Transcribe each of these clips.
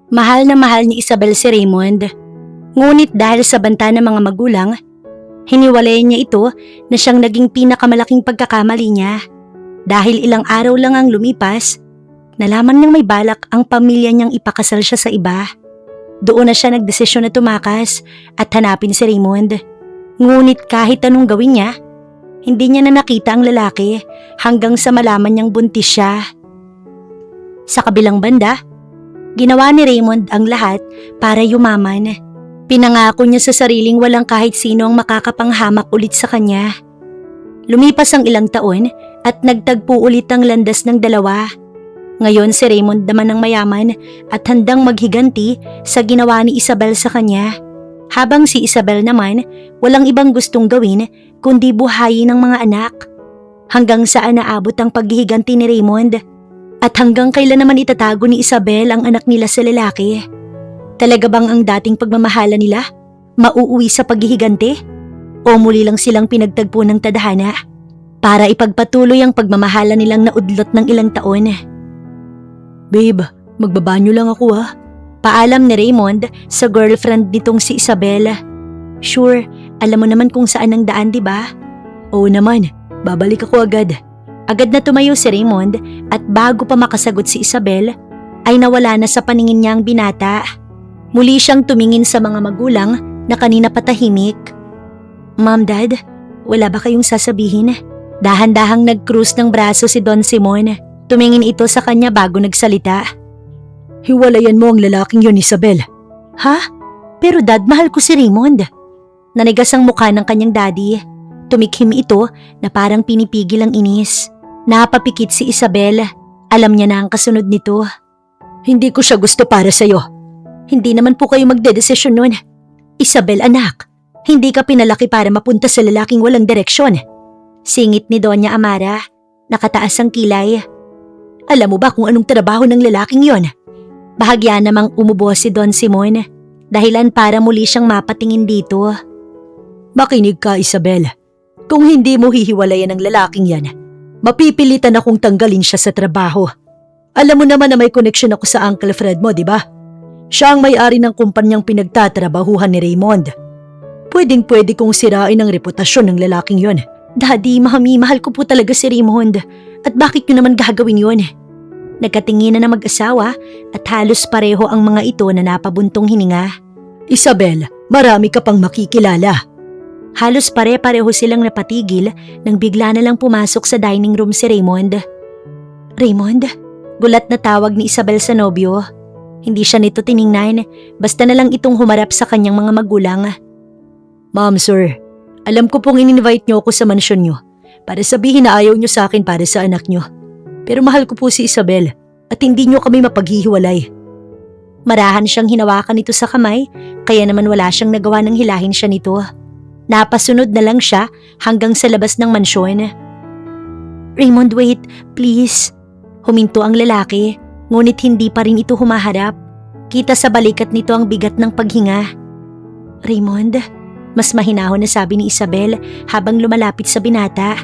Mahal na mahal ni Isabel si Raymond. Ngunit dahil sa banta ng mga magulang, hiniwalayan niya ito na siyang naging pinakamalaking pagkakamali niya. Dahil ilang araw lang ang lumipas, nalaman niyang may balak ang pamilya niyang ipakasal siya sa iba. Doon na siya nagdesisyon na tumakas at hanapin si Raymond. Ngunit kahit anong gawin niya, hindi niya na nakita ang lalaki hanggang sa malaman niyang buntis siya. Sa kabilang banda, ginawa ni Raymond ang lahat para yumaman. Pinangako niya sa sariling walang kahit sino ang makakapanghamak ulit sa kanya. Lumipas ang ilang taon at nagtagpo ulit ang landas ng dalawa. Ngayon si Raymond naman ang mayaman at handang maghiganti sa ginawa ni Isabel sa kanya. Habang si Isabel naman walang ibang gustong gawin kundi buhayin ng mga anak. Hanggang saan naabot ang paghihiganti ni Raymond? At hanggang kailan naman itatago ni Isabel ang anak nila sa lalaki? Talaga bang ang dating pagmamahala nila mauuwi sa paghihiganti? O muli lang silang pinagtagpo ng tadhana para ipagpatuloy ang pagmamahala nilang naudlot ng ilang taon? Babe, magbabanyo lang ako ha. Paalam ni Raymond sa girlfriend nitong si Isabel. Sure, alam mo naman kung saan ang daan, di ba? Oo naman, babalik ako agad. Agad na tumayo si Raymond at bago pa makasagot si Isabel, ay nawala na sa paningin niya ang binata. Muli siyang tumingin sa mga magulang na kanina patahimik. Mom, Dad, wala ba kayong sasabihin? Dahan-dahang nag-cruise ng braso si Don Simon. Tumingin ito sa kanya bago nagsalita. Hiwalayan mo ang lalaking yon, Isabel. Ha? Pero Dad, mahal ko si Raymond. Nanigas ang mukha ng kanyang daddy. Tumikhim ito na parang pinipigil ang inis. Napapikit si Isabel. Alam niya na ang kasunod nito. Hindi ko siya gusto para sa'yo. Hindi naman po kayo magdedesisyon nun. Isabel, anak, hindi ka pinalaki para mapunta sa lalaking walang direksyon. Singit ni Doña Amara. Nakataas ang kilay. Alam mo ba kung anong trabaho ng lalaking yon? Bahagya namang umubo si Don Simon. Dahilan para muli siyang mapatingin dito. Makinig ka, Isabel. Kung hindi mo hihiwalayan ang lalaking yan, mapipilitan akong tanggalin siya sa trabaho. Alam mo naman na may connection ako sa Uncle Fred mo, di ba? Siya ang may-ari ng kumpanyang pinagtatrabahuhan ni Raymond. Pwedeng-pwede kong sirain ang reputasyon ng lalaking yon. Daddy, Mami, mahal ko po talaga si Raymond. At bakit nyo naman gagawin yon? Nagkatinginan na mag-asawa at halos pareho ang mga ito na napabuntong hininga. Isabel, marami ka pang makikilala. Halos pare-pareho silang napatigil nang bigla na lang pumasok sa dining room si Raymond. Raymond? Gulat na tawag ni Isabel sa nobyo. Hindi siya nito tiningnan, basta na lang itong humarap sa kanyang mga magulang. Ma'am, sir, alam ko pong in-invite niyo ako sa mansyon niyo para sabihin na ayaw niyo sa akin para sa anak niyo. Pero mahal ko po si Isabel at hindi niyo kami mapaghihiwalay. Marahan siyang hinawakan nito sa kamay, kaya naman wala siyang nagawa ng hilahin siya nito. Napasunod na lang siya hanggang sa labas ng mansyon. Raymond, wait, please. Huminto ang lalaki, ngunit hindi pa rin ito humaharap. Kita sa balikat nito ang bigat ng paghinga. Raymond, mas mahinahon na sabi ni Isabel habang lumalapit sa binata.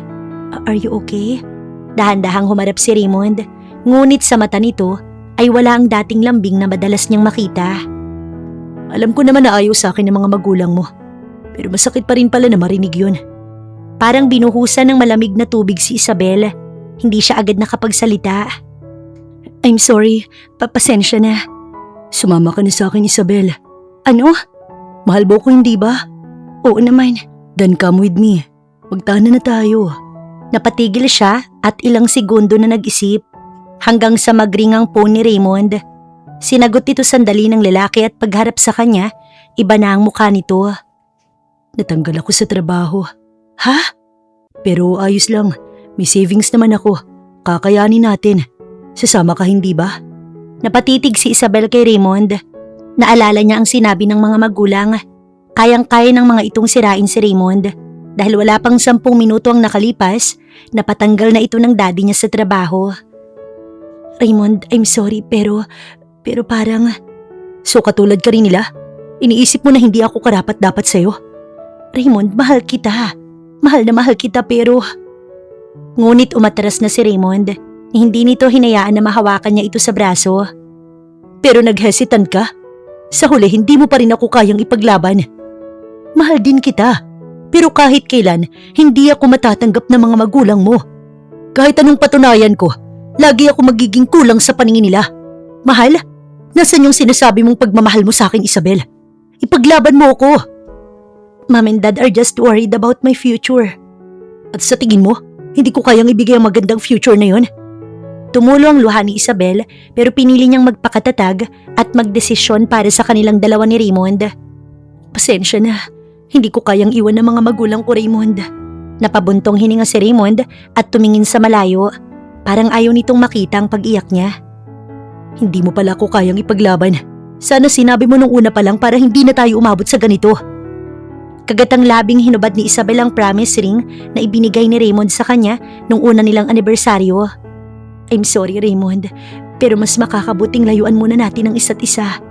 Are you okay? Dahan-dahang humarap si Raymond, ngunit sa mata nito ay wala ang dating lambing na madalas niyang makita. Alam ko naman na ayaw sa akin ng mga magulang mo, pero masakit pa rin pala na marinig yun. Parang binuhusan ng malamig na tubig si Isabel. Hindi siya agad nakapagsalita. I'm sorry, papasensya na. Sumama ka na sa akin, Isabel. Ano? Mahal mo ko, hindi ba? Oo naman. Then come with me. Magtahanan na tayo. Napatigil siya at ilang segundo na nag-isip hanggang sa magringang phone ni Raymond. Sinagot ito sandali ng lalaki at pagharap sa kanya, iba na ang mukha nito. Natanggal ako sa trabaho. Ha? Pero ayos lang, may savings naman ako. Kakayanin natin. Sasama ka, hindi ba? Napatitig si Isabel kay Raymond. Naalala niya ang sinabi ng mga magulang. Kayang-kaya ng mga itong sirain si Raymond. Dahil wala pang 10 minuto ang nakalipas, napatanggal na ito ng daddy niya sa trabaho. Raymond, I'm sorry pero parang... So katulad ka rin nila? Iniisip mo na hindi ako karapat-dapat sa'yo? Raymond, mahal kita. Mahal na mahal kita pero... Ngunit umatras na si Raymond. Hindi nito hinayaan na mahawakan niya ito sa braso. Pero naghesitant ka? Sa huli, hindi mo pa rin ako kayang ipaglaban. Mahal din kita. Pero kahit kailan, hindi ako matatanggap ng mga magulang mo. Kahit anong patunayan ko, lagi ako magiging kulang sa paningin nila. Mahal, nasan yung sinasabi mong pagmamahal mo sa akin, Isabel? Ipaglaban mo ako. Mom and Dad are just worried about my future. At sa tingin mo, hindi ko kayang ibigay ang magandang future na yun? Tumulo ang luha ni Isabel pero pinili niyang magpakatatag at magdesisyon para sa kanilang dalawa ni Raymond. Pasensya na, hindi ko kayang iwan ng mga magulang ko, Raymond. Napabuntong hininga si Raymond at tumingin sa malayo. Parang ayaw nitong makita ang pag-iyak niya. Hindi mo pala ako kayang ipaglaban. Sana sinabi mo nung una pa lang para hindi na tayo umabot sa ganito. Kagatang labing hinubad ni Isabel ang promise ring na ibinigay ni Raymond sa kanya nung una nilang anibersaryo. I'm sorry, Raymond, pero mas makakabuting layuan muna natin ang isa't isa.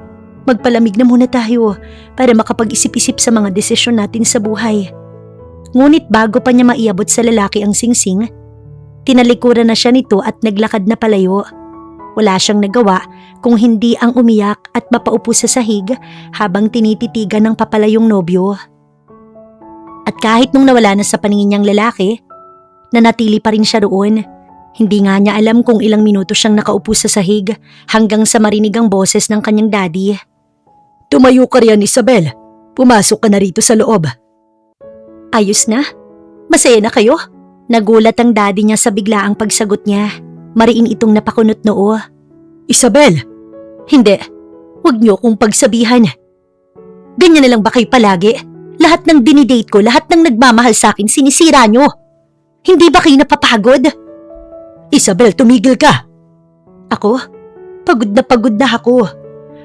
Magpalamig na muna tayo para makapag-isip-isip sa mga desisyon natin sa buhay. Ngunit bago pa niya maiabot sa lalaki ang singsing, tinalikuran na siya nito at naglakad na palayo. Wala siyang nagawa kung hindi ang umiyak at mapaupo sa sahig habang tinititigan ng papalayong nobyo. At kahit nung nawala na sa paningin niyang lalaki, nanatili pa rin siya roon. Hindi nga niya alam kung ilang minuto siyang nakaupo sa sahig hanggang sa marinig ang boses ng kanyang daddy. Tumayo ka riyan, Isabel. Pumasok ka na rito sa loob. Ayos na? Masaya na kayo? Nagulat ang daddy niya sa biglaang pagsagot niya. Mariin itong napakunot noo. Isabel! Hindi. Huwag niyo akong pagsabihan. Ganyan na lang ba kayo palagi? Lahat ng dinidate ko, lahat ng nagmamahal sa akin, sinisira niyo. Hindi ba kayo napapagod? Isabel, tumigil ka! Ako? Pagod na ako.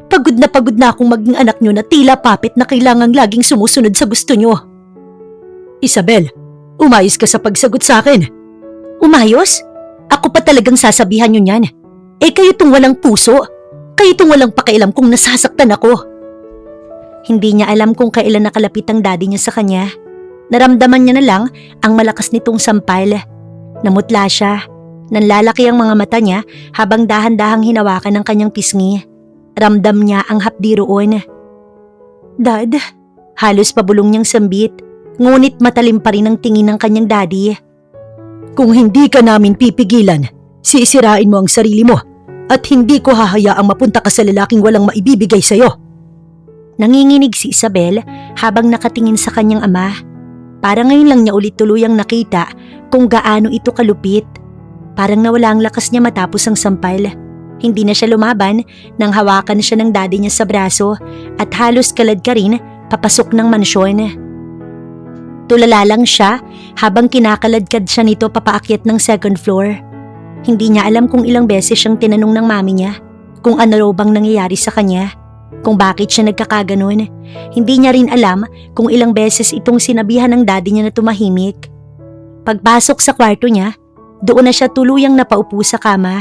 Pagod na akong maging anak niyo na tila puppet na kailangang laging sumusunod sa gusto niyo. Isabel, umayos ka sa pagsagot sa akin. Umayos? Ako pa talagang sasabihan niyo niyan. Eh kayo tong walang puso. Kayo tong walang pakialam kung nasasaktan ako. Hindi niya alam kung kailan nakalapit ang daddy niya sa kanya. Naramdaman niya na lang ang malakas nitong sampal. Namutla siya. Nanlalaki ang mga mata niya habang dahan-dahang hinawakan ng kanyang pisngi. Ramdam niya ang hapdi roon. Dad, halos pabulong niyang sambit, ngunit matalim pa rin ang tingin ng kanyang daddy. Kung hindi ka namin pipigilan, sisirain mo ang sarili mo at hindi ko hahayaang mapunta ka sa lalaking walang maibibigay sa'yo. Nanginginig si Isabel habang nakatingin sa kanyang ama. Para ngayon lang niya ulit tuluyang nakita kung gaano ito kalupit. Parang nawala ang lakas niya matapos ang sampal. Hindi na siya lumaban nang hawakan siya ng daddy niya sa braso at halos kalad ka rin papasok ng mansyon. Tulala lang siya habang kinakaladkad siya nito papaakyat ng second floor. Hindi niya alam kung ilang beses siyang tinanong ng mami niya kung ano raw bang nangyayari sa kanya, kung bakit siya nagkakaganon. Hindi niya rin alam kung ilang beses itong sinabihan ng daddy niya na tumahimik. Pagpasok sa kwarto niya, doon na siya tuluyang napaupo sa kama.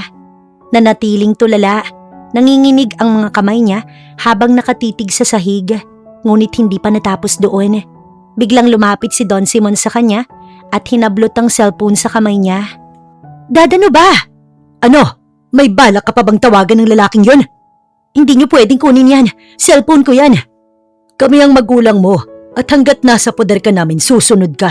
Nanatiling tulala, nanginginig ang mga kamay niya habang nakatitig sa sahig. Ngunit hindi pa natapos doon. Biglang lumapit si Don Simon sa kanya at hinablot ang cellphone sa kamay niya. Dad, ano ba? Ano? May balak ka pa bang tawagan ng lalaking yon? Hindi niyo pwedeng kunin yan. Cellphone ko yan. Kami ang magulang mo at hanggat nasa poder ka namin susunod ka.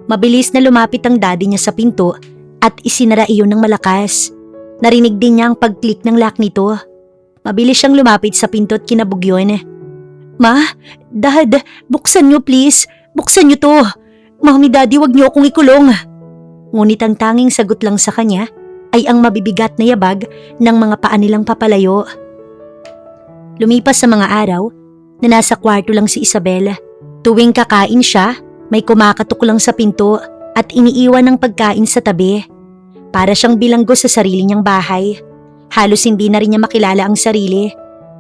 Mabilis na lumapit ang daddy niya sa pinto at isinara iyon ng malakas. Narinig din niya ang pag-click ng lock nito. Mabilis siyang lumapit sa pinto at kinabog yun. Ma, Dad, buksan niyo please. Buksan niyo to. Mami, Daddy, wag niyo akong ikulong. Ngunit ang tanging sagot lang sa kanya ay ang mabibigat na yabag ng mga paa nilang papalayo. Lumipas sa mga araw na nasa kwarto lang si Isabel. Tuwing kakain siya, may kumakatok lang sa pinto at iniiwan ng pagkain sa tabi. Para siyang bilanggo sa sarili niyang bahay. Halos hindi na rin niya makilala ang sarili.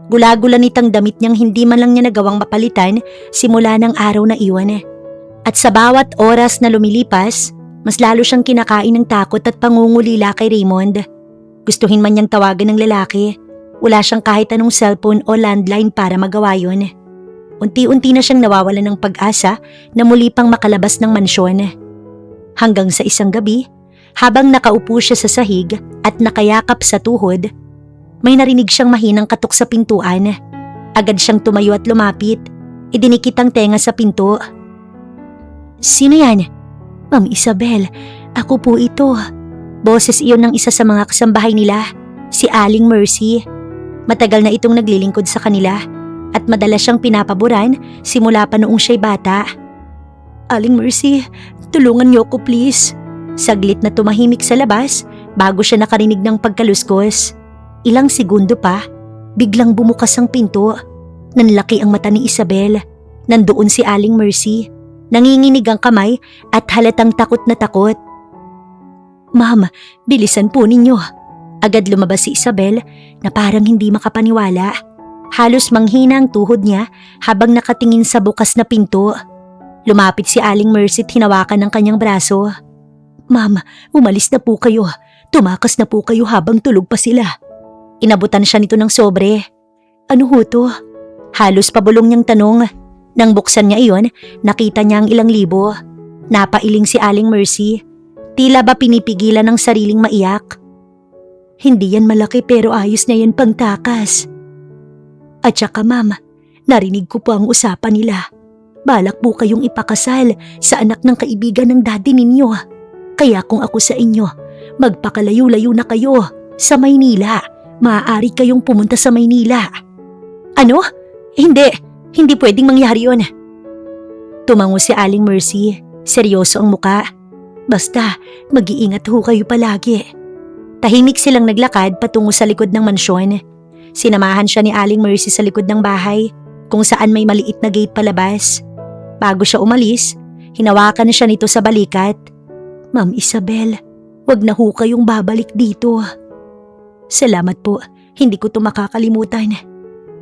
Gula-gula nitang damit niyang hindi man lang niya nagawang mapalitan simula ng araw na iwan. At sa bawat oras na lumilipas, mas lalo siyang kinakain ng takot at pangungulila kay Raymond. Gustuhin man niyang tawagan ng lalaki, wala siyang kahit anong cellphone o landline para magawa yun. Unti-unti na siyang nawawalan ng pag-asa na muli pang makalabas ng mansyon. Hanggang sa isang gabi, habang nakaupo siya sa sahig at nakayakap sa tuhod, May narinig siyang mahinang katok sa pintuan. Agad siyang tumayo at lumapit. Idinikit ang tenga sa pinto. Sino yan? Ma'am Isabel, ako po ito. Boses iyon ng isa sa mga kasambahay nila, si Aling Mercy. Matagal na itong naglilingkod sa kanila at madalas siyang pinapaboran simula pa noong siya'y bata. Aling Mercy, tulungan niyo ko please. Saglit na tumahimik sa labas bago siya nakarinig ng pagkaluskos. Ilang segundo pa, biglang bumukas ang pinto. Nanlaki ang mata ni Isabel. Nandoon si Aling Mercy. Nanginginig ang kamay at halatang takot na takot. Ma'am, bilisan po ninyo. Agad lumabas si Isabel na parang hindi makapaniwala. Halos manghina ang tuhod niya habang nakatingin sa bukas na pinto. Lumapit si Aling Mercy at hinawakan ng kanyang braso. Ma'am, umalis na po kayo. Tumakas na po kayo habang tulog pa sila. Inabutan siya nito ng sobre. Ano ho to? Halos pabulong niyang tanong. Nang buksan niya iyon, nakita niya ang ilang libo. Napailing si Aling Mercy. Tila ba pinipigilan ng sariling maiyak. Hindi yan malaki pero ayos na yan pang takas. At saka ma'am, narinig ko po ang usapan nila. Balak po kayong ipakasal sa anak ng kaibigan ng daddy ninyo. Kaya kung ako sa inyo, magpakalayo-layo na kayo sa Maynila. Maaari kayong pumunta sa Maynila. Ano? Hindi pwedeng mangyari yun. Tumango si Aling Mercy. Seryoso ang muka. Basta, mag-iingat ho kayo palagi. Tahimik silang naglakad patungo sa likod ng mansyon. Sinamahan siya ni Aling Mercy sa likod ng bahay kung saan may maliit na gate palabas. Bago siya umalis, hinawakan siya nito sa balikat. Ma'am Isabel, wag na ho kayong babalik dito. Salamat po, hindi ko to makakalimutan.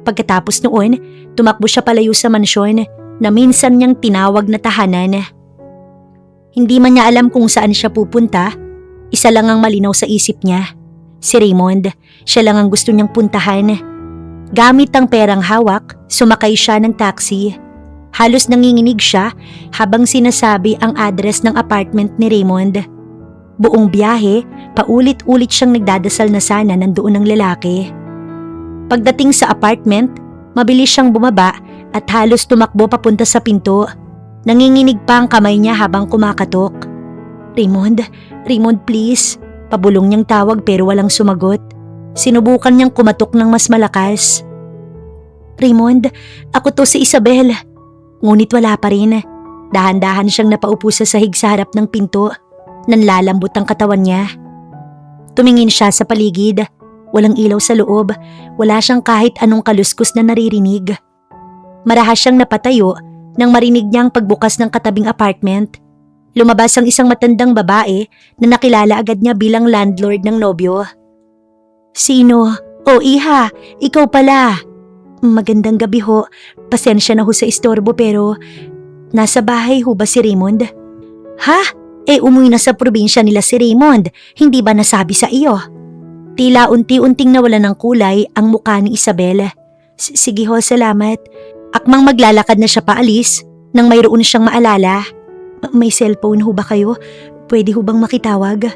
Pagkatapos noon, tumakbo siya palayo sa mansyon na minsan niyang tinawag na tahanan. Hindi man niya alam kung saan siya pupunta, isa lang ang malinaw sa isip niya. Si Raymond, siya lang ang gusto niyang puntahan. Gamit ang perang hawak, sumakay siya ng taxi. Halos nanginginig siya habang sinasabi ang address ng apartment ni Raymond. Buong biyahe, paulit-ulit siyang nagdadasal na sana nandoon ang lalaki. Pagdating sa apartment, mabilis siyang bumaba at halos tumakbo papunta sa pinto. Nanginginig pa ang kamay niya habang kumakatok. Raymond please. Pabulong niyang tawag pero walang sumagot. Sinubukan niyang kumatok ng mas malakas. Raymond, ako to si Isabel. Ngunit wala pa rin. Dahan-dahan siyang napaupo sa sahig sa harap ng pinto. Nanlalambot ang katawan niya. Tumingin siya sa paligid. Walang ilaw sa loob. Wala siyang kahit anong kaluskos na naririnig. Marahas siyang napatayo nang marinig niya ang pagbukas ng katabing apartment. Lumabas ang isang matandang babae na nakilala agad niya bilang landlord ng nobyo. Sino? Oh iha, ikaw pala. Magandang gabi ho. Pasensya na ho sa istorbo pero nasa bahay ho ba si Raymond? Ha? Umuwi na sa probinsya nila si Raymond. Hindi ba nasabi sa iyo? Tila unti-unting nawala ng kulay ang mukha ni Isabel. Sige ho, salamat. Akmang maglalakad na siya paalis nang mayroon siyang maalala. May cellphone ho ba kayo? Pwede ho bang makitawag?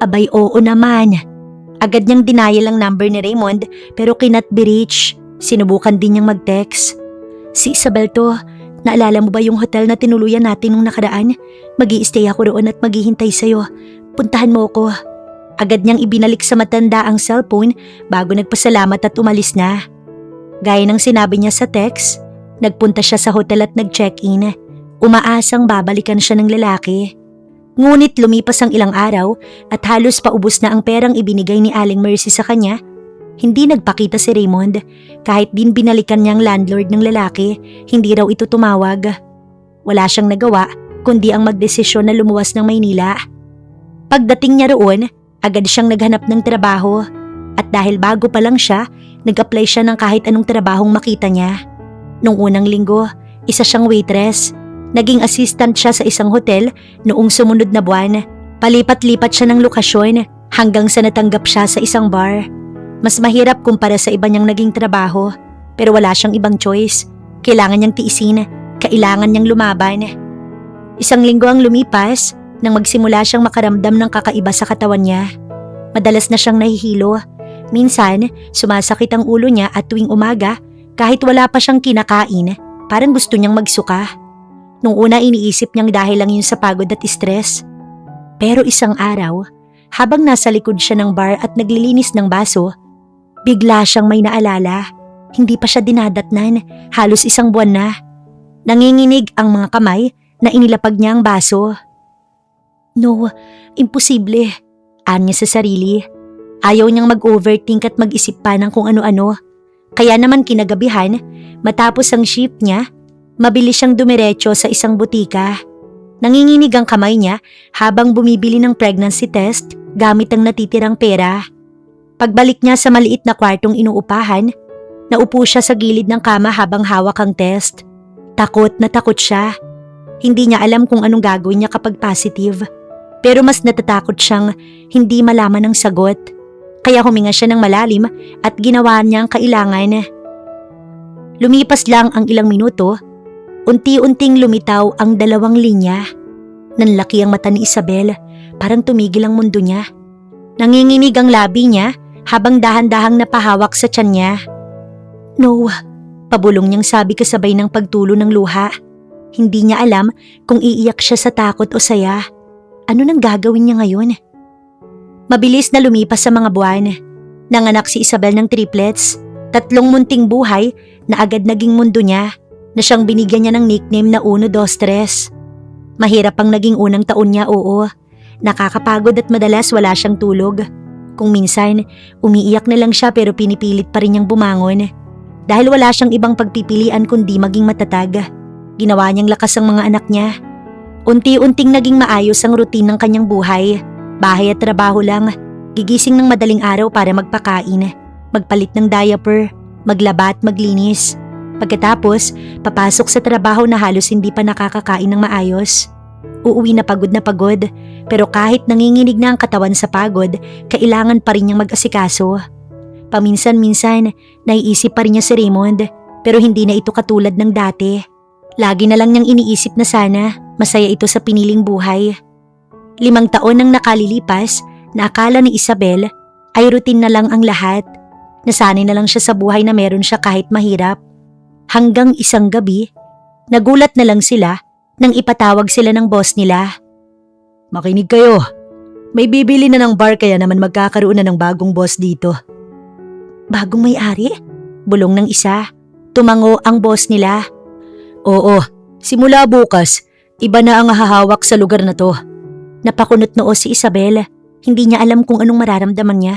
Abay oo naman. Agad niyang dinayal ang number ni Raymond pero cannot be reached. Sinubukan din niyang mag-text. Si Isabel to, naalala mo ba yung hotel na tinuluyan natin nung nakaraan? Mag-i-stay ako roon at maghihintay sa'yo. Puntahan mo ako. Agad niyang ibinalik sa matanda ang cellphone bago nagpasalamat at umalis na. Gaya ng sinabi niya sa text, nagpunta siya sa hotel at nag-check-in. Umaasang babalikan siya ng lalaki. Ngunit lumipas ang ilang araw at halos paubos na ang perang ibinigay ni Aling Mercy sa kanya. Hindi nagpakita si Raymond. Kahit din binalikan niyang landlord ng lalaki, hindi raw ito tumawag. Wala siyang nagawa kundi ang magdesisyon na lumuwas ng Maynila. Pagdating niya roon, agad siyang naghanap ng trabaho. At dahil bago pa lang siya, nag-apply siya ng kahit anong trabahong makita niya. Nung unang linggo, isa siyang waitress. Naging assistant siya sa isang hotel noong sumunod na buwan. Palipat-lipat siya ng lokasyon hanggang sa natanggap siya sa isang bar. Mas mahirap kumpara sa iba niyang naging trabaho pero wala siyang ibang choice. Kailangan niyang tiisin, kailangan niyang lumaban. Isang linggo ang lumipas nang magsimula siyang makaramdam ng kakaiba sa katawan niya. Madalas na siyang nahihilo, Minsan, sumasakit ang ulo niya at tuwing umaga, kahit wala pa siyang kinakain, parang gusto niyang magsuka. Nung una iniisip niyang dahil lang yun sa pagod at stress. Pero isang araw, habang nasa likod siya ng bar at naglilinis ng baso, bigla siyang may naalala. Hindi pa siya dinadatnan, halos 1 buwan na. Nanginginig ang mga kamay na inilapag niya ang baso. No, imposible, anya sa sarili. Ayaw niyang mag-overthink at mag-isip pa ng kung ano-ano. Kaya naman kinagabihan, matapos ang shift niya, mabilis siyang dumiretso sa isang butika. Nanginginig ang kamay niya habang bumibili ng pregnancy test gamit ang natitirang pera. Pagbalik niya sa maliit na kwartong inuupahan, naupo siya sa gilid ng kama habang hawak ang test. Takot na takot siya. Hindi niya alam kung anong gagawin niya kapag positive. Pero mas natatakot siyang hindi malaman ang sagot. Kaya huminga siya ng malalim at ginawa niya ang kailangan. Lumipas lang ang ilang minuto, unti-unting lumitaw ang 2 linya. Nanlaki ang mata ni Isabel, parang tumigil ang mundo niya. Nanginginig ang labi niya habang dahan-dahang napahawak sa tiyan niya. No, pabulong niyang sabi kasabay ng pagtulo ng luha. Hindi niya alam kung iiyak siya sa takot o saya. Ano nang gagawin niya ngayon? Mabilis na lumipas sa mga buwan. Nanganak si Isabel ng triplets, 3 munting buhay na agad naging mundo niya, na siyang binigyan niya ng nickname na 1, 2, 3. Mahirap ang naging unang taon niya, oo. Nakakapagod at madalas wala siyang tulog. Kung minsan, umiiyak na lang siya pero pinipilit pa rin niyang bumangon. Dahil wala siyang ibang pagpipilian kundi maging matatag. Ginawa niyang lakas ang mga anak niya. Unti-unting naging maayos ang routine ng kanyang buhay. Bahay at trabaho lang. Gigising ng madaling araw para magpakain, magpalit ng diaper, maglaba at maglinis. Pagkatapos, papasok sa trabaho na halos hindi pa nakakakain ng maayos. Uuwi na pagod, pero kahit nanginginig na ang katawan sa pagod, kailangan pa rin niyang mag-asikaso. Paminsan-minsan, naiisip pa rin niya si Raymond, pero hindi na ito katulad ng dati. Lagi na lang niyang iniisip na sana masaya ito sa piniling buhay. 5 taon nang nakalilipas na akala ni Isabel ay routine na lang ang lahat. Nasanay na lang siya sa buhay na meron siya kahit mahirap. Hanggang isang gabi, nagulat na lang sila nang ipatawag sila ng boss nila. Makinig kayo, may bibili na ng bar kaya naman magkakaroon na ng bagong boss dito. Bagong may-ari? Bulong ng isa. Tumango ang boss nila. Oo, simula bukas, iba na ang hahawak sa lugar na to. Napakunot noo si Isabel. Hindi niya alam kung anong mararamdaman niya.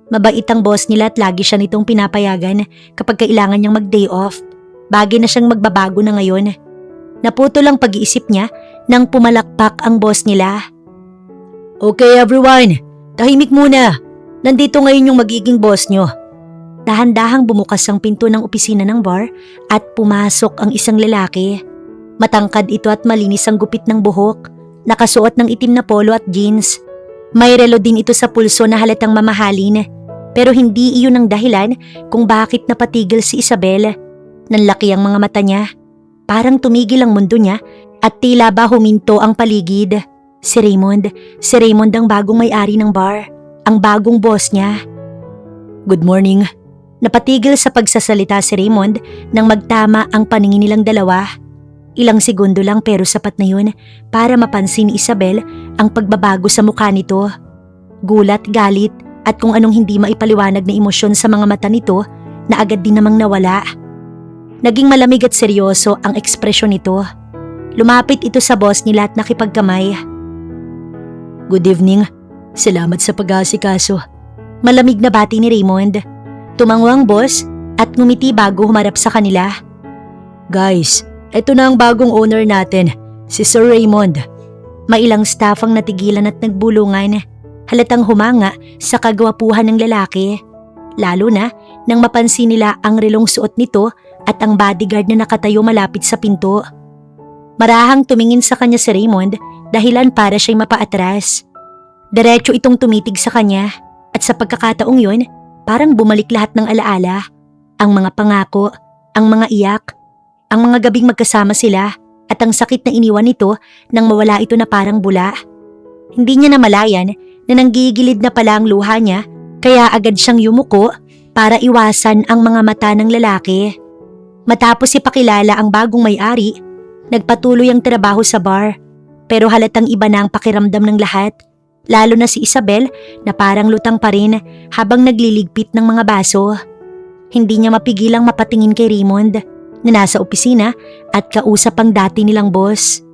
Mabait ang boss nila at lagi siya nitong pinapayagan kapag kailangan niyang mag-day off. Bagay na siyang magbabago na ngayon. Naputo lang pag-iisip niya nang pumalakpak ang boss nila. Okay everyone, tahimik muna. Nandito ngayon yung magiging boss niyo. Dahan-dahang bumukas ang pinto ng opisina ng bar at pumasok ang isang lalaki. Matangkad ito at malinis ang gupit ng buhok. Nakasuot ng itim na polo at jeans. May relo din ito sa pulso na halatang mamahalin. Pero hindi iyon ang dahilan kung bakit napatigil si Isabel. Nanlaki ang mga mata niya. Parang tumigil ang mundo niya at tila ba huminto ang paligid. Si Raymond ang bagong may-ari ng bar. Ang bagong boss niya. Good morning. Napatigil sa pagsasalita si Raymond nang magtama ang paningin nilang dalawa. Ilang segundo lang pero sapat na yun para mapansin ni Isabel ang pagbabago sa mukha nito. Gulat, galit at kung anong hindi maipaliwanag na emosyon sa mga mata nito na agad din namang nawala. Naging malamig at seryoso ang ekspresyon nito. Lumapit ito sa boss nila at nakipagkamay. Good evening. Salamat sa pag-aasikaso. Malamig na bati ni Raymond. Tumango ang boss at ngumiti bago humarap sa kanila. Guys, eto na ang bagong owner natin, si Sir Raymond. Mailang staff ang natigilan at nagbulungan. Halatang humanga sa kagwapuhan ng lalaki. Lalo na nang mapansin nila ang relong suot nito at ang bodyguard na nakatayo malapit sa pinto. Marahang tumingin sa kanya si Raymond dahilan para siya'y mapaatras. Diretso itong tumitig sa kanya at sa pagkakataong yun, parang bumalik lahat ng alaala. Ang mga pangako, ang mga iyak, ang mga gabing magkasama sila at ang sakit na iniwan nito nang mawala ito na parang bula. Hindi niya namalayan na nanggigilid na pala ang luha niya Kaya agad siyang yumuko para iwasan ang mga mata ng lalaki. Matapos ipakilala ang bagong may-ari, nagpatuloy ang trabaho sa bar. Pero halatang iba na ang pakiramdam ng lahat. Lalo na si Isabel na parang lutang pa rin habang nagliligpit ng mga baso. Hindi niya mapigilang mapatingin kay Raymond na nasa opisina at kausap ang dati nilang boss.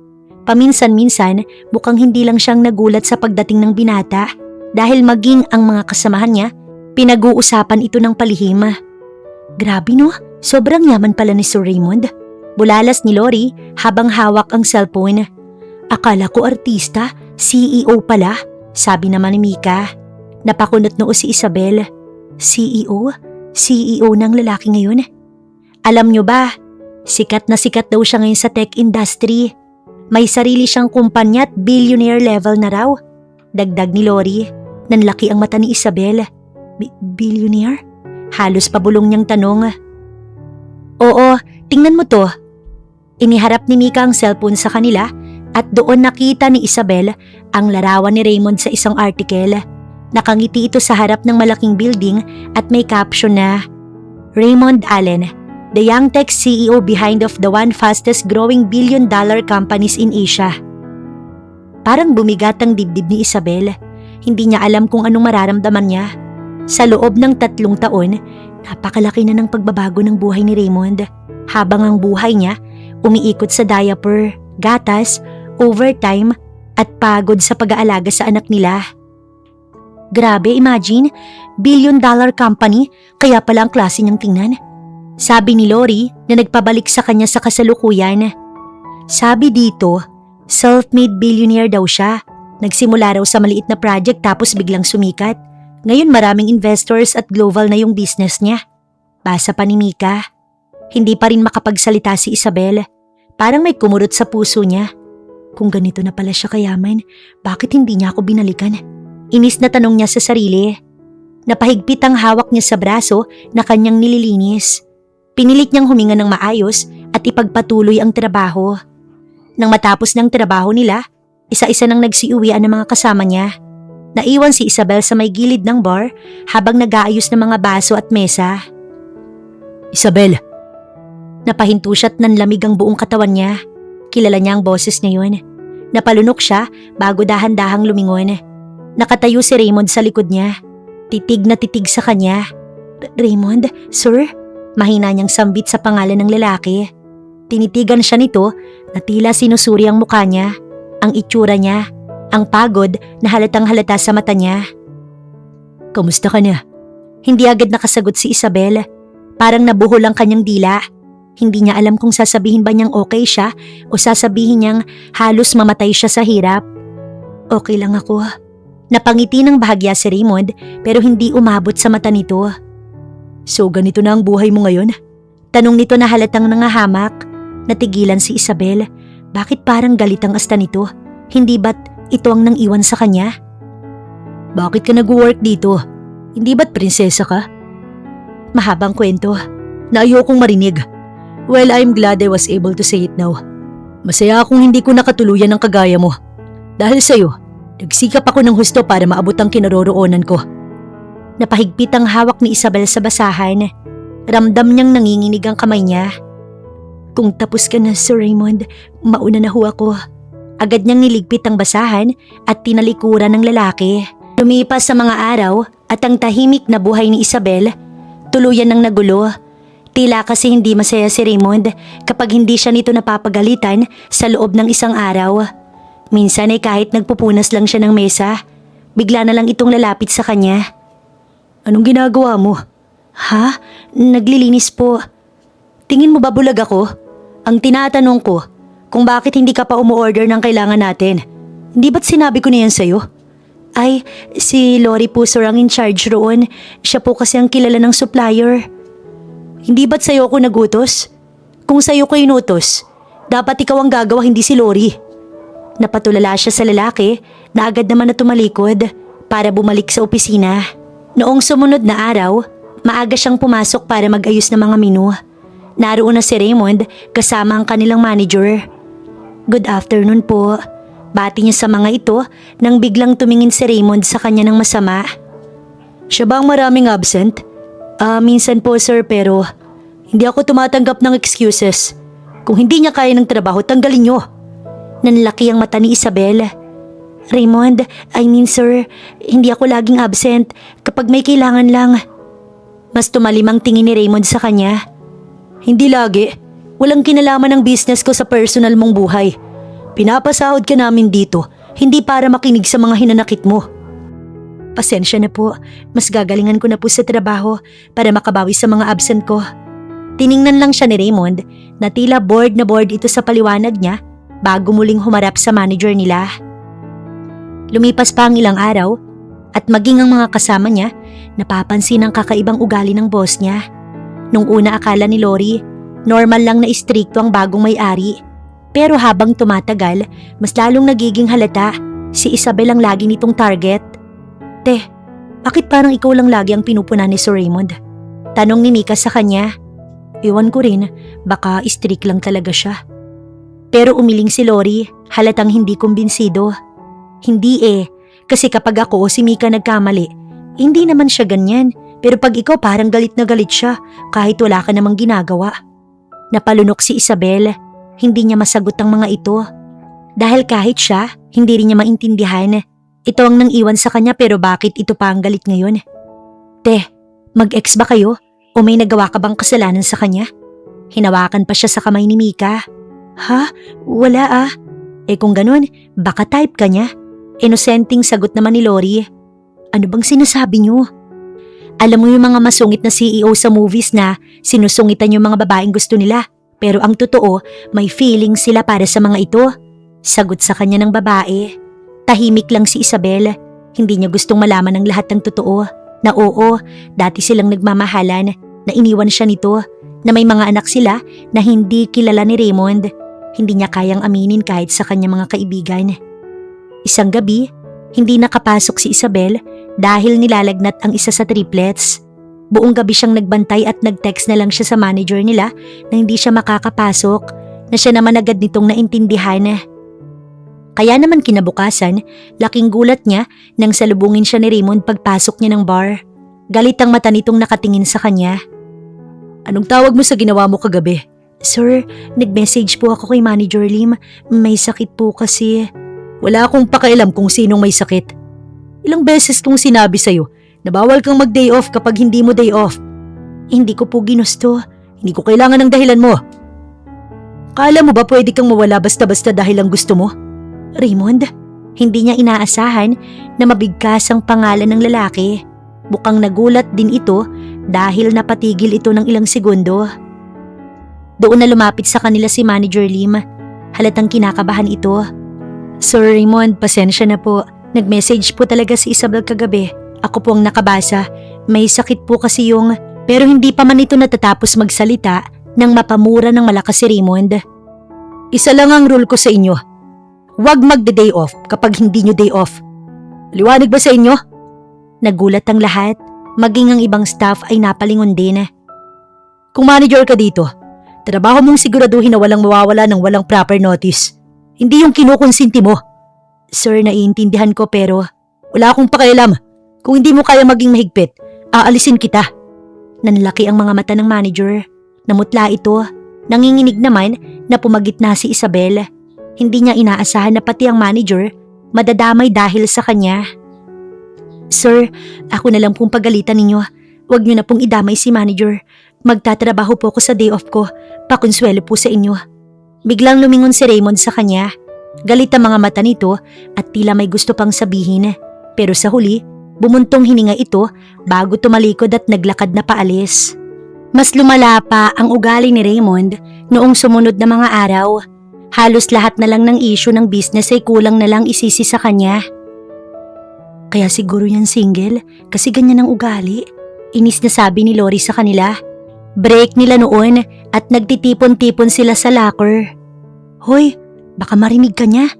Paminsan-minsan mukhang hindi lang siyang nagulat sa pagdating ng binata dahil maging ang mga kasamahan niya, pinag-uusapan ito ng palihim. Grabe no, sobrang yaman pala ni Sir Raymond. Bulalas ni Lori habang hawak ang cellphone. Akala ko artista, CEO pala, sabi naman ni Mika. Napakunot noo si Isabel. CEO? CEO ng lalaki ngayon? Alam nyo ba, sikat na sikat daw siya ngayon sa tech industry. May sarili siyang kumpanya at billionaire level na raw. Dagdag ni Lori. Nanlaki ang mata ni Isabel. Billionaire? Halos pabulong niyang tanong. Oo, tingnan mo to. Iniharap ni Mika ang cellphone sa kanila at doon nakita ni Isabel ang larawan ni Raymond sa isang article. Nakangiti ito sa harap ng malaking building at may caption na Raymond Allen, the young tech CEO behind of the one fastest growing billion-dollar companies in Asia. Parang bumigat ang dibdib ni Isabel. Hindi niya alam kung anong mararamdaman niya. Sa loob ng 3 taon, napakalaki na ng pagbabago ng buhay ni Raymond. Habang ang buhay niya umiikot sa diaper, gatas, overtime at pagod sa pag-aalaga sa anak nila. Grabe, imagine, billion-dollar company, kaya pala ang klase niyang tingnan. Sabi ni Lori na nagpabalik sa kanya sa kasalukuyan. Sabi dito, self-made billionaire daw siya. Nagsimula raw sa maliit na project tapos biglang sumikat. Ngayon maraming investors at global na yung business niya. Basa pa ni Mika. Hindi pa rin makapagsalita si Isabel. Parang may kumurot sa puso niya. Kung ganito na pala siya kayaman, bakit hindi niya ako binalikan? Inis na tanong niya sa sarili. Napahigpit ang hawak niya sa braso na kanyang nililinis. Pinilit niyang huminga ng maayos at ipagpatuloy ang trabaho. Nang matapos ng trabaho nila, isa-isa nang nagsiuwian ng mga kasama niya. Naiwan si Isabel sa may gilid ng bar habang nag-aayos ng mga baso at mesa. Isabel! Napahinto siya at nanlamig ang buong katawan niya. Kilala niya ang boses niya yun. Napalunok siya bago dahan-dahang lumingon. Nakatayo si Raymond sa likod niya. Titig na titig sa kanya. Raymond, sir? Mahina niyang sambit sa pangalan ng lalaki. Tinitigan siya nito na tila sinusuri ang mukha niya, ang itsura niya, ang pagod na halatang halata sa mata niya. Kamusta ka na? Hindi agad nakasagot si Isabel. Parang nabuhol ang kanyang dila. Hindi niya alam kung sasabihin ba niyang okay siya o sasabihin niyang halos mamatay siya sa hirap. Okay lang ako. Napangiti ng bahagya si Raymond pero hindi umabot sa mata nito. So ganito na ang buhay mo ngayon? Tanong nito na halatang nangahamak. Natigilan si Isabel. Bakit parang galit ang asta nito? Hindi ba't ito ang nang iwan sa kanya? Bakit ka nag-work dito? Hindi ba't prinsesa ka? Mahabang kwento na ayokong marinig. Well, I'm glad I was able to say it now. Masaya akong hindi ko nakatuluyan ng kagaya mo. Dahil sa'yo, nagsikap ako ng husto para maabot ang kinaroroonan ko. Napahigpit ang hawak ni Isabel sa basahan. Ramdam niyang nanginginig ang kamay niya. Kung tapos ka na, Sir Raymond, mauna na ho ako. Agad niyang niligpit ang basahan at tinalikuran ng lalaki. Lumipas sa mga araw at ang tahimik na buhay ni Isabel, tuluyan ng nagulo. Tila kasi hindi masaya si Raymond kapag hindi siya nito napapagalitan sa loob ng isang araw. Minsan ay kahit nagpupunas lang siya ng mesa, bigla na lang itong lalapit sa kanya. Anong ginagawa mo? Ha? Naglilinis po. Tingin mo ba bulag ako? Ang tinatanong ko, kung bakit hindi ka pa umu-order ng kailangan natin. Hindi ba't sinabi ko na yan sa'yo? Ay, si Lori po sir ang in charge roon. Siya po kasi ang kilala ng supplier. Hindi ba't sa'yo ako nagutos? Kung sa'yo ko inutos, dapat ikaw ang gagawa hindi si Lori. Napatulala siya sa lalaki na agad naman na tumalikod para bumalik sa opisina. Noong sumunod na araw, maaga siyang pumasok para mag-ayos ng mga menu. Naroon na si Raymond kasama ang kanilang manager. Good afternoon po. Bati niya sa mga ito nang biglang tumingin si Raymond sa kanya ng masama. Siya ba ang maraming absent? Minsan po sir, pero hindi ako tumatanggap ng excuses. Kung hindi niya kaya ng trabaho, tanggalin niyo. Nanlaki ang mata ni Isabel. Raymond, sir, hindi ako laging absent kapag may kailangan lang. Mas tumalim ang tingin ni Raymond sa kanya. Hindi lagi. Walang kinalaman ng business ko sa personal mong buhay. Pinapasahod ka namin dito, hindi para makinig sa mga hinanakit mo. Pasensya na po, mas gagalingan ko na po sa trabaho para makabawi sa mga absent ko. Tiningnan lang siya ni Raymond na tila bored na bored ito sa paliwanag niya bago muling humarap sa manager nila. Lumipas pa ang ilang araw at maging ang mga kasama niya napapansin ang kakaibang ugali ng boss niya. Nung una akala ni Lori, normal lang na istrikto ang bagong may-ari. Pero habang tumatagal, mas lalong nagiging halata si Isabel ang lagi nitong target. Te, bakit parang ikaw lang lagi ang pinupunan ni Sir Raymond? Tanong ni Mika sa kanya. Iwan ko rin, baka strict lang talaga siya. Pero umiling si Lori, halatang hindi kumbinsido. Hindi kasi kapag ako o si Mika nagkamali, hindi naman siya ganyan. Pero pag ikaw parang galit na galit siya kahit wala ka namang ginagawa. Napalunok si Isabel, hindi niya masagot ang mga ito. Dahil kahit siya, hindi rin niya maintindihan. Ito ang nang iwan sa kanya pero bakit ito pa ang galit ngayon? Te, mag-ex ba kayo? O may nagawa ka bang kasalanan sa kanya? Hinawakan pa siya sa kamay ni Mika. Ha? Wala . Kung ganun, baka type ka niya. Inosenteng sagot naman ni Lori. Ano bang sinasabi niyo? Alam mo yung mga masungit na CEO sa movies na sinusungitan yung mga babaeng gusto nila. Pero ang totoo, may feeling sila para sa mga ito. Sagot sa kanya ng babae. Tahimik lang si Isabel. Hindi niya gustong malaman ang lahat ng totoo. Na oo, dati silang nagmamahalan. Na iniwan siya nito. Na may mga anak sila na hindi kilala ni Raymond. Hindi niya kayang aminin kahit sa kanya mga kaibigan. Isang gabi, hindi nakapasok si Isabel dahil nilalagnat ang isa sa triplets. Buong gabi siyang nagbantay at nag-text na lang siya sa manager nila na hindi siya makakapasok, na siya naman agad nitong naintindihan. Kaya naman kinabukasan, laking gulat niya nang salubungin siya ni Raymond pagpasok niya ng bar. Galit ang mata nitong nakatingin sa kanya. Anong tawag mo sa ginawa mo kagabi? Sir, nag-message po ako kay Manager Lim. May sakit po kasi. Wala akong pakialam kung sinong may sakit. Ilang beses kong sinabi sa'yo na bawal kang mag-day off kapag hindi mo day off. Hindi ko po ginusto. Hindi ko kailangan ng dahilan mo. Kala mo ba pwede kang mawala basta-basta dahil lang gusto mo? Raymond, hindi niya inaasahan na mabigkas ang pangalan ng lalaki. Bukang nagulat din ito dahil napatigil ito ng ilang segundo. Doon na lumapit sa kanila si Manager Lim. Halatang kinakabahan ito. Sir Raymond, pasensya na po. Nag-message po talaga si Isabel kagabi. Ako po ang nakabasa. May sakit po kasi yung... Pero hindi pa man ito natatapos magsalita nang mapamura ng malakas si Raymond. Isa lang ang rule ko sa inyo. Huwag magde-day off kapag hindi nyo day off. Liwanag ba sa inyo? Nagulat ang lahat. Maging ang ibang staff ay napalingon din. Kung manager ka dito, trabaho mong siguraduhin na walang mawawala ng walang proper notice. Hindi yung kinukonsinti mo. Sir, naiintindihan ko pero wala akong pakialam. Kung hindi mo kaya maging mahigpit, aalisin kita. Nanlaki ang mga mata ng manager. Namutla ito. Nanginginig naman na pumagitna si Isabel. Hindi niya inaasahan na pati ang manager madadamay dahil sa kanya. Sir, ako na lang pong pagalitan ninyo. Huwag niyo na pong idamay si manager. Magtatrabaho po ako sa day off ko. Pakonsuelo po sa inyo. Biglang lumingon si Raymond sa kanya. Galit ang mga mata nito at tila may gusto pang sabihin. Pero sa huli, bumuntong hininga ito bago tumalikod at naglakad na paalis. Mas lumala pa ang ugali ni Raymond noong sumunod na mga araw. Halos lahat na lang ng issue ng business ay kulang na lang isisi sa kanya. Kaya siguro yan single kasi ganyan ang ugali. Inis na sabi ni Lori sa kanila. Break nila noon at nagtitipon-tipon sila sa locker. Hoy, baka marinig ka niya.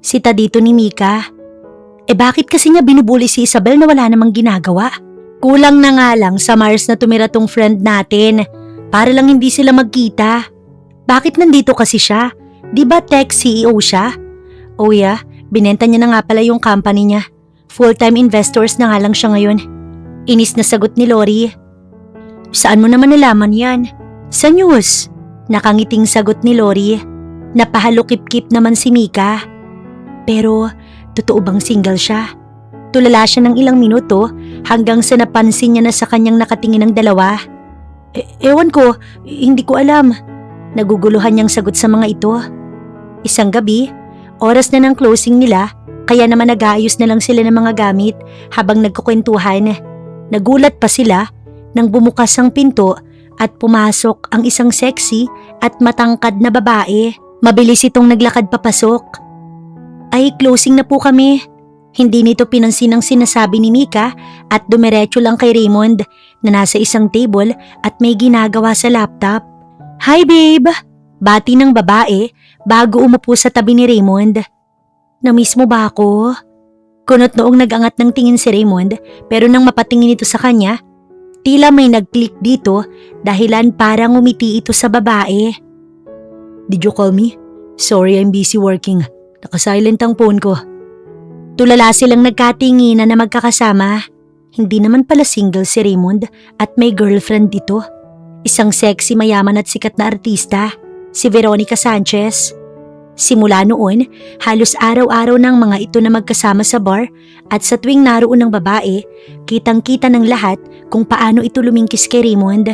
Sita dito ni Mika. Bakit kasi niya binubuli si Isabel na wala namang ginagawa? Kulang na nga lang sa Mars na tumira tong friend natin. Para lang hindi sila magkita. Bakit nandito kasi siya? Di ba tech CEO siya? Oh yeah, binenta niya na nga pala yung company niya. Full-time investors na nga lang siya ngayon. Inis na sagot ni Lori. Saan mo naman nalaman yan? Sa news. Nakangiting sagot ni Lori. Napahalukip-kip naman si Mika. Pero totoo bang single siya? Tulala siya ng ilang minuto hanggang sa napansin niya na sa kanyang nakatingin ang dalawa. Ewan ko, hindi ko alam. Naguguluhan niyang sagot sa mga ito. Isang gabi, oras na ng closing nila, kaya naman nag-aayos na lang sila ng mga gamit habang nagkukwentuhan. Nagulat pa sila nang bumukas ang pinto at pumasok ang isang sexy at matangkad na babae. Mabilis itong naglakad papasok. Ay, closing na po kami. Hindi nito pinansin ang sinasabi ni Mika at dumiretso lang kay Raymond na nasa isang table at may ginagawa sa laptop. Hi babe! Bati ng babae bago umupo sa tabi ni Raymond. Namiss mo ba ako? Kunot noong nag-angat ng tingin si Raymond pero nang mapatingin ito sa kanya, tila may nag-click dito dahilan parang ngumiti ito sa babae. Did you call me? Sorry, I'm busy working. Nakasilent ang phone ko. Tulala silang nagkatinginan na magkakasama. Hindi naman pala single si Raymond at may girlfriend dito. Isang sexy, mayaman at sikat na artista, si Veronica Sanchez. Simula noon, halos araw-araw ng mga ito na magkasama sa bar at sa tuwing naroon ng babae, kitang-kita ng lahat kung paano ito lumingkis kay Raymond.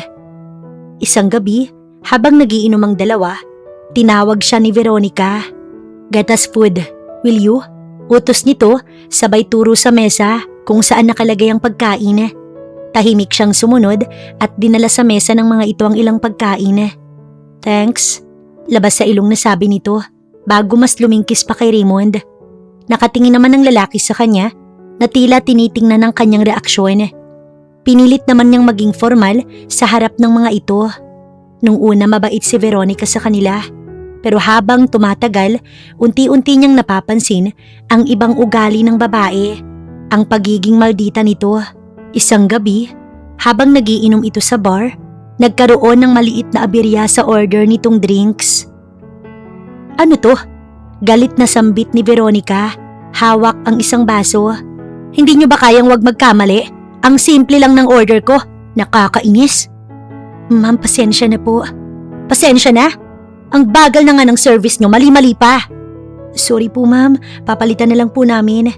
Isang gabi, habang nagiinom ang dalawa, tinawag siya ni Veronica. Get us food, will you? Utos nito, sabay turo sa mesa kung saan nakalagay ang pagkain. Tahimik siyang sumunod at dinala sa mesa ng mga ito ang ilang pagkain. Thanks, labas sa ilong na sabi nito bago mas lumingkis pa kay Raymond. Nakatingin naman ng lalaki sa kanya na tila tinitingnan ng kanyang reaksyon. Pinilit naman niyang maging formal sa harap ng mga ito. Nung una mabait si Veronica sa kanila. Pero habang tumatagal, unti-unti niyang napapansin ang ibang ugali ng babae, ang pagiging maldita nito. Isang gabi, habang nagiinom ito sa bar, nagkaroon ng maliit na aberya sa order nitong drinks. Ano to? Galit na sambit ni Veronica, hawak ang isang baso. Hindi niyo ba kayang wag magkamali? Ang simple lang ng order ko, nakakainis. Ma'am, pasensya na po. Pasensya na? Ang bagal na nga ng service nyo, mali-mali pa. Sorry po ma'am, papalitan na lang po namin.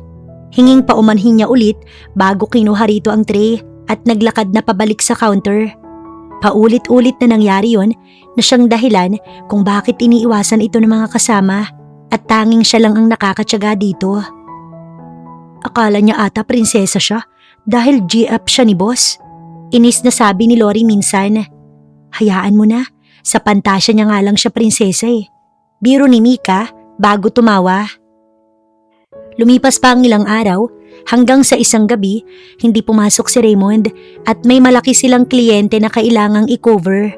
Hinging paumanhin niya ulit bago kinuha rito ang tray at naglakad na pabalik sa counter. Paulit-ulit na nangyari yon na siyang dahilan kung bakit iniiwasan ito ng mga kasama at tanging siya lang ang nakakatyaga dito. Akala niya ata prinsesa siya dahil GF siya ni boss. Inis na sabi ni Lori minsan. Hayaan mo na. Sa pantasya niya nga lang siya prinsesa eh. Biro ni Mika bago tumawa. Lumipas pa ang ilang araw hanggang sa isang gabi hindi pumasok si Raymond at may malaki silang kliyente na kailangang i-cover.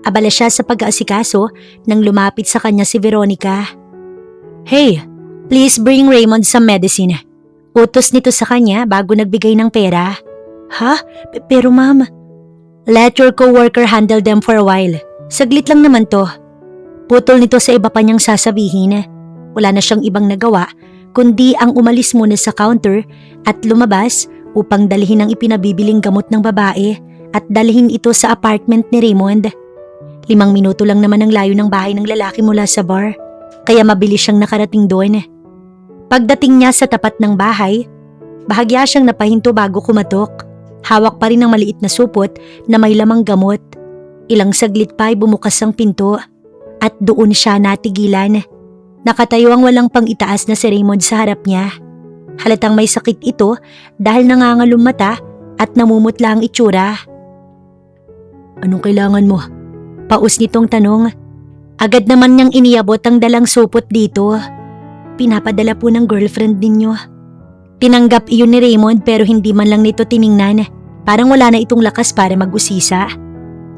Abala siya sa pag-aasikaso nang lumapit sa kanya si Veronica. Hey, please bring Raymond some medicine. Utos nito sa kanya bago nagbigay ng pera. Ha? Pero ma'am, let your coworker handle them for a while. Saglit lang naman to. Putol nito sa iba pa niyang sasabihin. Wala na siyang ibang nagawa kundi ang umalis muna sa counter at lumabas upang dalhin ang ipinabibiling gamot ng babae at dalhin ito sa apartment ni Raymond. 5 minuto lang naman ang layo ng bahay ng lalaki mula sa bar, kaya mabilis siyang nakarating doon. Pagdating niya sa tapat ng bahay, bahagya siyang napahinto bago kumatok. Hawak pa rin ng maliit na supot na may lamang gamot. Ilang saglit pa ay bumukas ang pinto at doon siya natigilan. Nakatayo ang walang pang-itaas na si Raymond sa harap niya. Halatang may sakit ito dahil nangangalong mata at namumutla ang itsura. Anong kailangan mo? Paus nitong tanong. Agad naman niyang iniabot ang dalang supot dito. Pinapadala po ng girlfriend ninyo. Tinanggap iyon ni Raymond pero hindi man lang nito tiningnan. Parang wala na itong lakas para mag-usisa.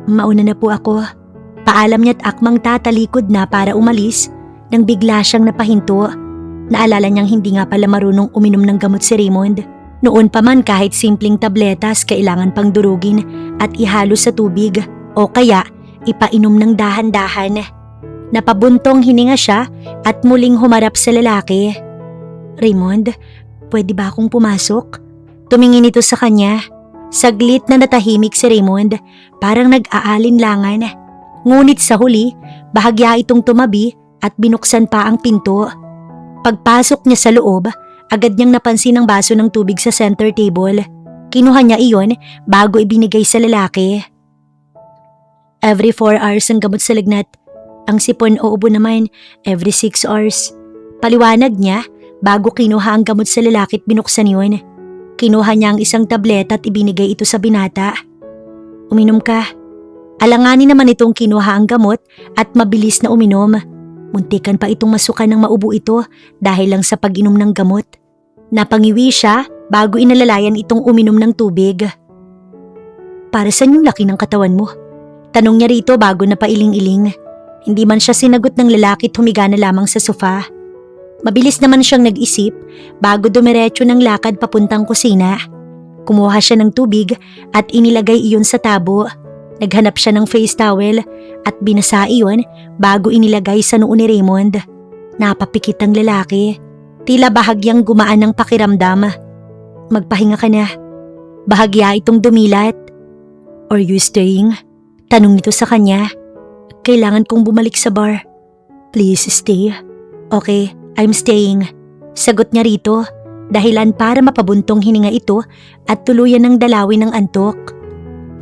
Mauna na po ako. Paalam niya't akmang tatalikod na para umalis nang bigla siyang napahinto. Naalala niyang hindi nga pala marunong uminom ng gamot si Raymond. Noon pa man kahit simpleng tabletas kailangan pang durugin at ihalo sa tubig o kaya ipainom ng dahan-dahan. Napabuntong hininga siya at muling humarap sa lalaki. Raymond, pwede ba akong pumasok? Tumingin ito sa kanya. Saglit na natahimik si Raymond, parang nag-aalinlangan. Ngunit sa huli, bahagya itong tumabi at binuksan pa ang pinto. Pagpasok niya sa loob, agad niyang napansin ang baso ng tubig sa center table. Kinuha niya iyon bago ibinigay sa lalaki. Every 4 hours ang gamot sa lagnat. Ang sipon o ubo naman, every 6 hours. Paliwanag niya bago kinuha ang gamot sa lalaki at binuksan yun. Kinuha niya ang isang tableta at ibinigay ito sa binata. Uminom ka. Alanganin naman itong kinuha ang gamot at mabilis na uminom. Muntikan pa itong masukan ng maubo ito dahil lang sa pag-inom ng gamot. Napangiwi siya bago inalalayan itong uminom ng tubig. Para saan yung laki ng katawan mo? Tanong niya rito bago napailing-iling. Hindi man siya sinagot ng lalaki at humiga na lamang sa sofa. Mabilis naman siyang nag-isip bago dumiretso ng lakad papuntang kusina. Kumuha siya ng tubig at inilagay iyon sa tabo. Naghanap siya ng face towel at binasa iyon bago inilagay sa noo ni Raymond. Napapikit ang lalaki. Tila bahagyang gumaan ng pakiramdam. Magpahinga ka na. Bahagya itong dumilat. Are you staying? Tanong nito sa kanya. Kailangan kong bumalik sa bar. Please stay. Okay, I'm staying. Sagot niya rito, dahilan para mapabuntong hininga ito at tuluyan ng dalawin ng antok.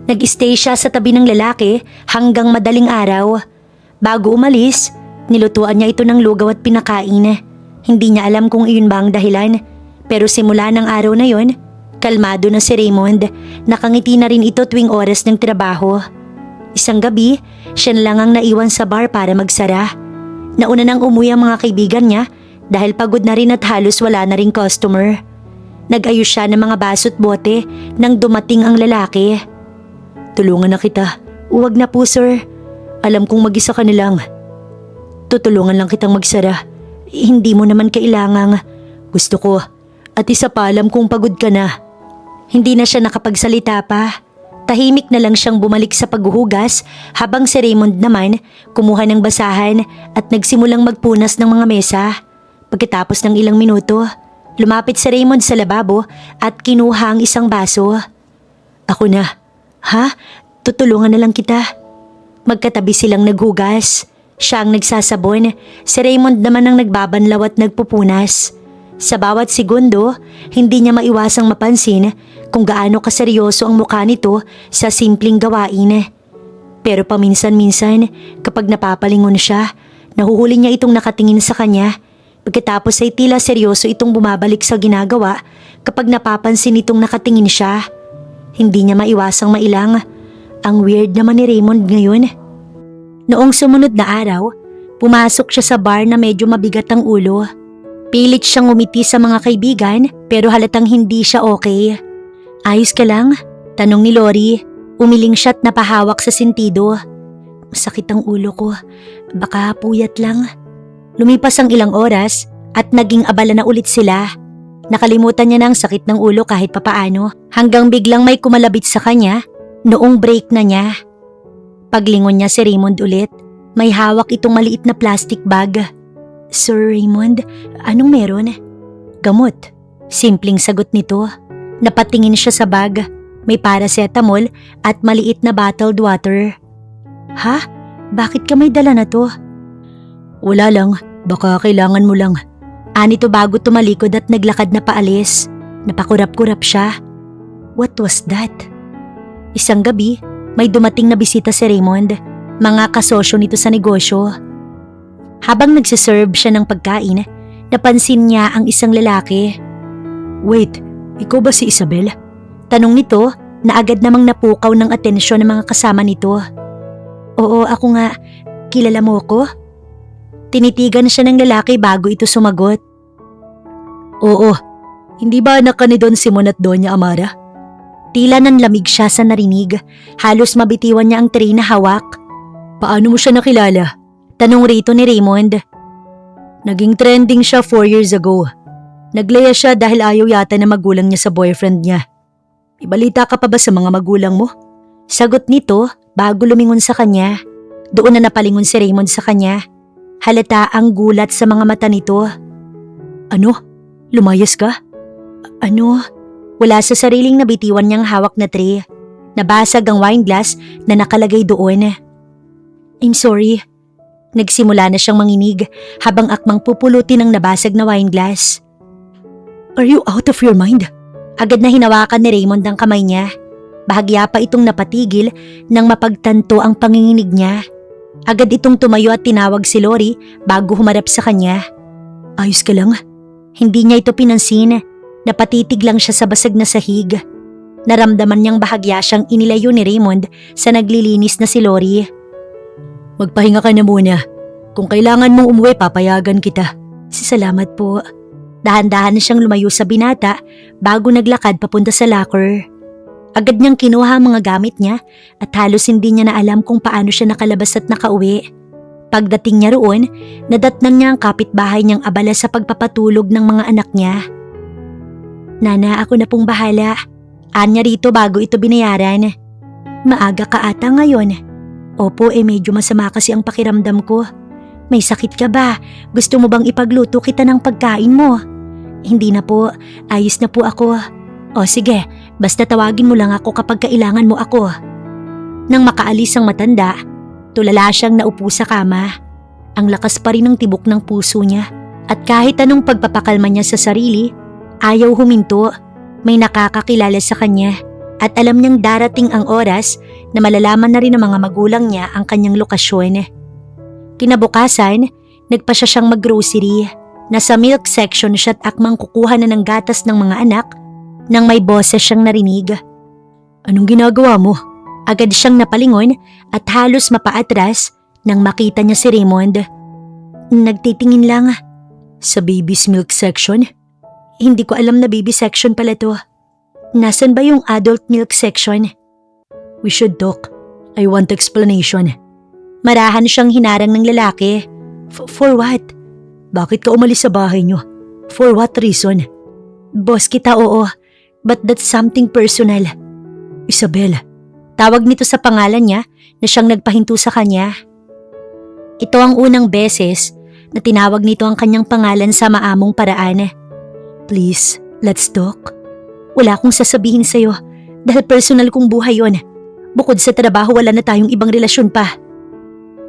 Nag-stay siya sa tabi ng lalaki hanggang madaling araw. Bago umalis, nilutuan niya ito ng lugaw at pinakain. Hindi niya alam kung iyon ba ang dahilan, pero simula ng araw na yon, kalmado na si Raymond. Nakangiti na rin ito tuwing oras ng trabaho. Isang gabi, siya na lang ang naiwan sa bar para magsara. Nauna nang umuwi ang mga kaibigan niya dahil pagod na rin at halos wala na ring customer. Nag-ayos siya ng mga baso at bote nang dumating ang lalaki. Tulungan na kita. Huwag na po sir. Alam kong mag-isa ka nilang. Tutulungan lang kitang magsara. Hindi mo naman kailangang. Gusto ko. At isa pa alam kong pagod ka na. Hindi na siya nakapagsalita pa. Tahimik na lang siyang bumalik sa paghuhugas habang si Raymond naman kumuha ng basahan at nagsimulang magpunas ng mga mesa. Pagkatapos ng ilang minuto, lumapit si Raymond sa lababo at kinuha ang isang baso. Ako na. Ha? Tutulungan na lang kita. Magkatabi silang naghugas. Siya ang nagsasabon. Si Raymond naman ang nagbabanlaw at nagpupunas. Sa bawat segundo, hindi niya maiwasang mapansin kung gaano kaseryoso ang mukha nito sa simpleng gawain. Pero paminsan-minsan, kapag napapalingon siya, nahuhuli niya itong nakatingin sa kanya. Pagkatapos ay tila seryoso itong bumabalik sa ginagawa kapag napapansin itong nakatingin siya. Hindi niya maiwasang mailang. Ang weird naman ni Raymond ngayon. Noong sumunod na araw, pumasok siya sa bar na medyo mabigat ang ulo. Pilit siyang umiti sa mga kaibigan pero halatang hindi siya okay. Ayos ka lang? Tanong ni Lori. Umiling siya at napahawak sa sentido. Masakit ang ulo ko. Baka puyat lang. Lumipas ang ilang oras at naging abala na ulit sila. Nakalimutan niya na ang sakit ng ulo kahit papaano hanggang biglang may kumalabit sa kanya noong break na niya. Paglingon niya si Raymond ulit, may hawak itong maliit na plastic bag. Sir Raymond, anong meron? Gamot. Simpleng sagot nito. Napatingin siya sa bag. May paracetamol at maliit na bottled water. Ha? Bakit ka may dala na to? Wala lang, baka kailangan mo lang. Anito bago tumalikod at naglakad na paalis. Napakurap-kurap siya. What was that? Isang gabi, may dumating na bisita si Raymond. Mga kasosyo nito sa negosyo. Habang nagsiserve siya ng pagkain, napansin niya ang isang lalaki. Wait, ikaw ba si Isabel? Tanong nito na agad namang napukaw ng atensyon ng mga kasama nito. Oo, ako nga. Kilala mo ko? Tinitigan siya ng lalaki bago ito sumagot. Oo, hindi ba anak ka ni Don Simon at Doña Amara? Tila nanlamig siya sa narinig. Halos mabitiwan niya ang tray na hawak. Paano mo siya nakilala? Tanong rito ni Raymond. Naging trending siya 4 years ago. Naglaya siya dahil ayaw yata na magulang niya sa boyfriend niya. Ibalita ka pa ba sa mga magulang mo? Sagot nito bago lumingon sa kanya. Doon na napalingon si Raymond sa kanya. Halata ang gulat sa mga mata nito. Ano? Lumayas ka? Ano? Wala sa sariling nabitiwan niyang hawak na tray. Nabasag ang wine glass na nakalagay doon. I'm sorry. Nagsimula na siyang manginig habang akmang pupulutin ang nabasag na wine glass. Are you out of your mind? Agad na hinawakan ni Raymond ang kamay niya. Bahagya pa itong napatigil nang mapagtanto ang panginginig niya. Agad itong tumayo at tinawag si Lori bago humarap sa kanya. Ayos ka lang? Hindi niya ito pinansin. Napatitig lang siya sa basag na sahig. Naramdaman niyang bahagya siyang inilayo ni Raymond sa naglilinis na si Lori. Magpahinga ka na muna. Kung kailangan mong umuwi, papayagan kita. Salamat po. Dahan-dahan na siyang lumayo sa binata bago naglakad papunta sa locker. Agad niyang kinuha ang mga gamit niya at halos hindi niya na alam kung paano siya nakalabas at nakauwi. Pagdating niya roon, nadatnan niya ang kapitbahay niyang abala sa pagpapatulog ng mga anak niya. Nana, ako na pong bahala. Anya rito bago ito binayaran. Maaga ka ata ngayon. Opo, medyo masama kasi ang pakiramdam ko. May sakit ka ba? Gusto mo bang ipagluto kita ng pagkain mo? Hindi na po, ayos na po ako. O sige, basta tawagin mo lang ako kapag kailangan mo ako. Nang makaalis ang matanda, tulala siyang naupo sa kama. Ang lakas pa rin ng tibok ng puso niya. At kahit anong pagpapakalma niya sa sarili, ayaw huminto. May nakakakilala sa kanya. At alam niyang darating ang oras na malalaman na rin ng mga magulang niya ang kanyang lokasyon. Kinabukasan, nagpa siya siyang mag-grocery. Nasa milk section siya at akmang kukuha na ng gatas ng mga anak nang may boses siyang narinig. Anong ginagawa mo? Agad siyang napalingon at halos mapaatras nang makita niya si Raymond. Nagtitingin lang. Sa baby's milk section? Hindi ko alam na baby section pala to. Nasaan ba yung adult milk section? We should talk. I want explanation. Marahan siyang hinarang ng lalaki. For what? Bakit ka umalis sa bahay niyo? For what reason? Boss kita, oo. But that's something personal. Isabel. Tawag nito sa pangalan niya na siyang nagpahinto sa kanya. Ito ang unang beses na tinawag nito ang kanyang pangalan sa maamong paraan. Please, let's talk. Wala akong sasabihin sa'yo dahil personal kong buhay yon. Bukod sa trabaho, wala na tayong ibang relasyon pa.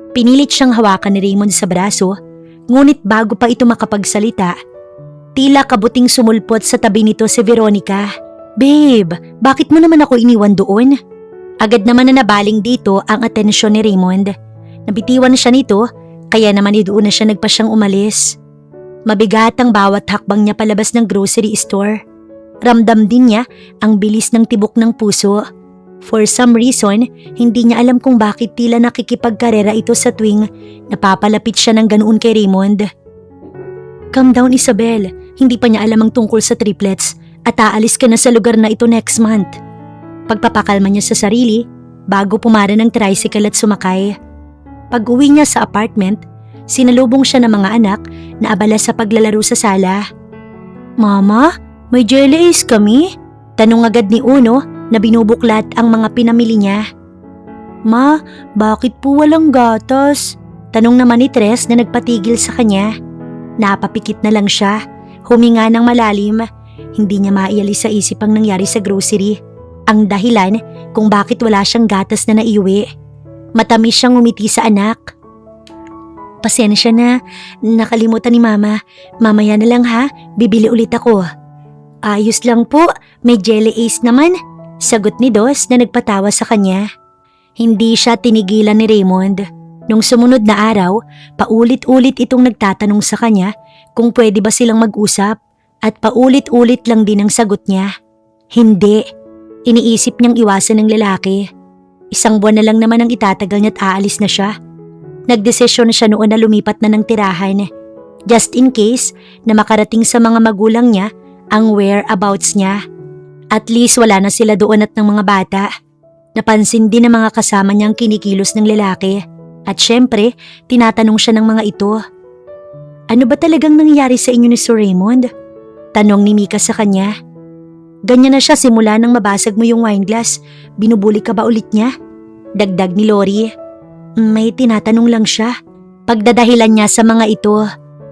Pinilit siyang hawakan ni Raymond sa braso, ngunit bago pa ito makapagsalita, tila kabuting sumulpot sa tabi nito si Veronica. Babe, bakit mo naman ako iniwan doon? Agad naman na nabaling dito ang atensyon ni Raymond. Nabitiwan siya nito, kaya naman doon na siya nagpasyang umalis. Mabigat ang bawat hakbang niya palabas ng grocery store. Ramdam din niya ang bilis ng tibok ng puso. For some reason, hindi niya alam kung bakit tila nakikipagkarera ito sa tuwing napapalapit siya ng ganoon kay Raymond. Calm down, Isabel. Hindi pa niya alam ang tungkol sa triplets at aalis ka na sa lugar na ito next month. Pagpapakalma niya sa sarili bago pumara ng tricycle at sumakay. Pag-uwi niya sa apartment, sinalubong siya ng mga anak na abala sa paglalaro sa sala. Mama, may jelly ice kami? Tanong agad ni Uno na binubuklat ang mga pinamili niya. Ma, bakit po walang gatas? Tanong naman ni Tres na nagpatigil sa kanya. Napapikit na lang siya, huminga ng malalim. Hindi niya maialis sa isip ang nangyari sa grocery. Ang dahilan kung bakit wala siyang gatas na naiuwi. Matamis siyang ngumiti sa anak. Pasensya na, nakalimutan ni Mama. Mamaya na lang ha, bibili ulit ako. Ayos lang po, may jelly ace naman. Sagot ni Dos na nagpatawa sa kanya. Hindi siya tinigilan ni Raymond. Nung sumunod na araw, paulit-ulit itong nagtatanong sa kanya kung pwede ba silang mag-usap at paulit-ulit lang din ang sagot niya. Hindi. Iniisip niyang iwasan ng lalaki. 1 buwan na lang naman ang itatagal niya at aalis na siya. Nagdesisyon na siya noon na lumipat na ng tirahan. Just in case na makarating sa mga magulang niya ang whereabouts niya. At least wala na sila doon at ng mga bata. Napansin din ng mga kasama niyang kinikilos ng lalaki. At syempre, tinatanong siya ng mga ito. Ano ba talagang nangyari sa inyo ni Sir Raymond? Tanong ni Mika sa kanya. Ganyan na siya simula nang mabasag mo yung wine glass. Binubuli ka ba ulit niya? Dagdag ni Lori. May tinatanong lang siya. Pagdadahilan niya sa mga ito,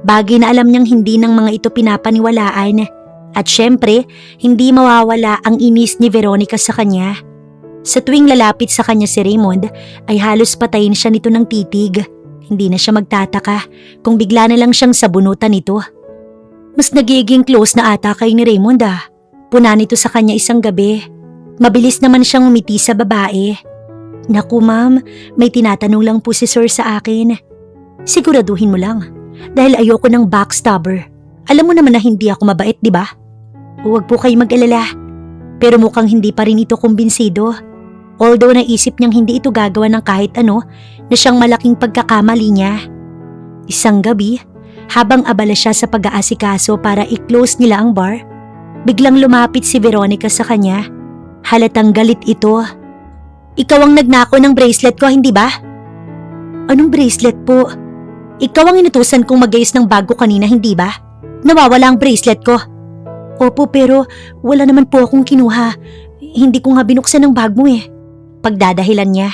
bagay na alam niyang hindi ng mga ito pinapaniwalaan. At syempre, hindi mawawala ang inis ni Veronica sa kanya. Sa tuwing lalapit sa kanya si Raymond, ay halos patayin siya nito ng titig. Hindi na siya magtataka kung bigla na lang siyang sabunutan nito. Mas nagiging close na ata kay ni Raymond Puna nito sa kanya isang gabi. Mabilis naman siyang umiti sa babae. Naku ma'am, may tinatanong lang po si sir sa akin. Siguraduhin mo lang, dahil ayoko ng backstabber. Alam mo naman na hindi ako mabait, di ba? Huwag po kayo mag-alala. Pero mukhang hindi pa rin ito kumbinsido. Although naisip niyang hindi ito gagawa ng kahit ano na siyang malaking pagkakamali niya. Isang gabi, habang abala siya sa pag-aasikaso para i-close nila ang bar, biglang lumapit si Veronica sa kanya. Halatang galit ito. Ikaw ang nagnako ng bracelet ko, hindi ba? Anong bracelet po? Ikaw ang inutusan kong mag-ayos ng bag ko kanina, hindi ba? Nawawala ang bracelet ko. Opo, pero wala naman po akong kinuha. Hindi ko nga binuksan ang bag mo Pagdadahilan niya,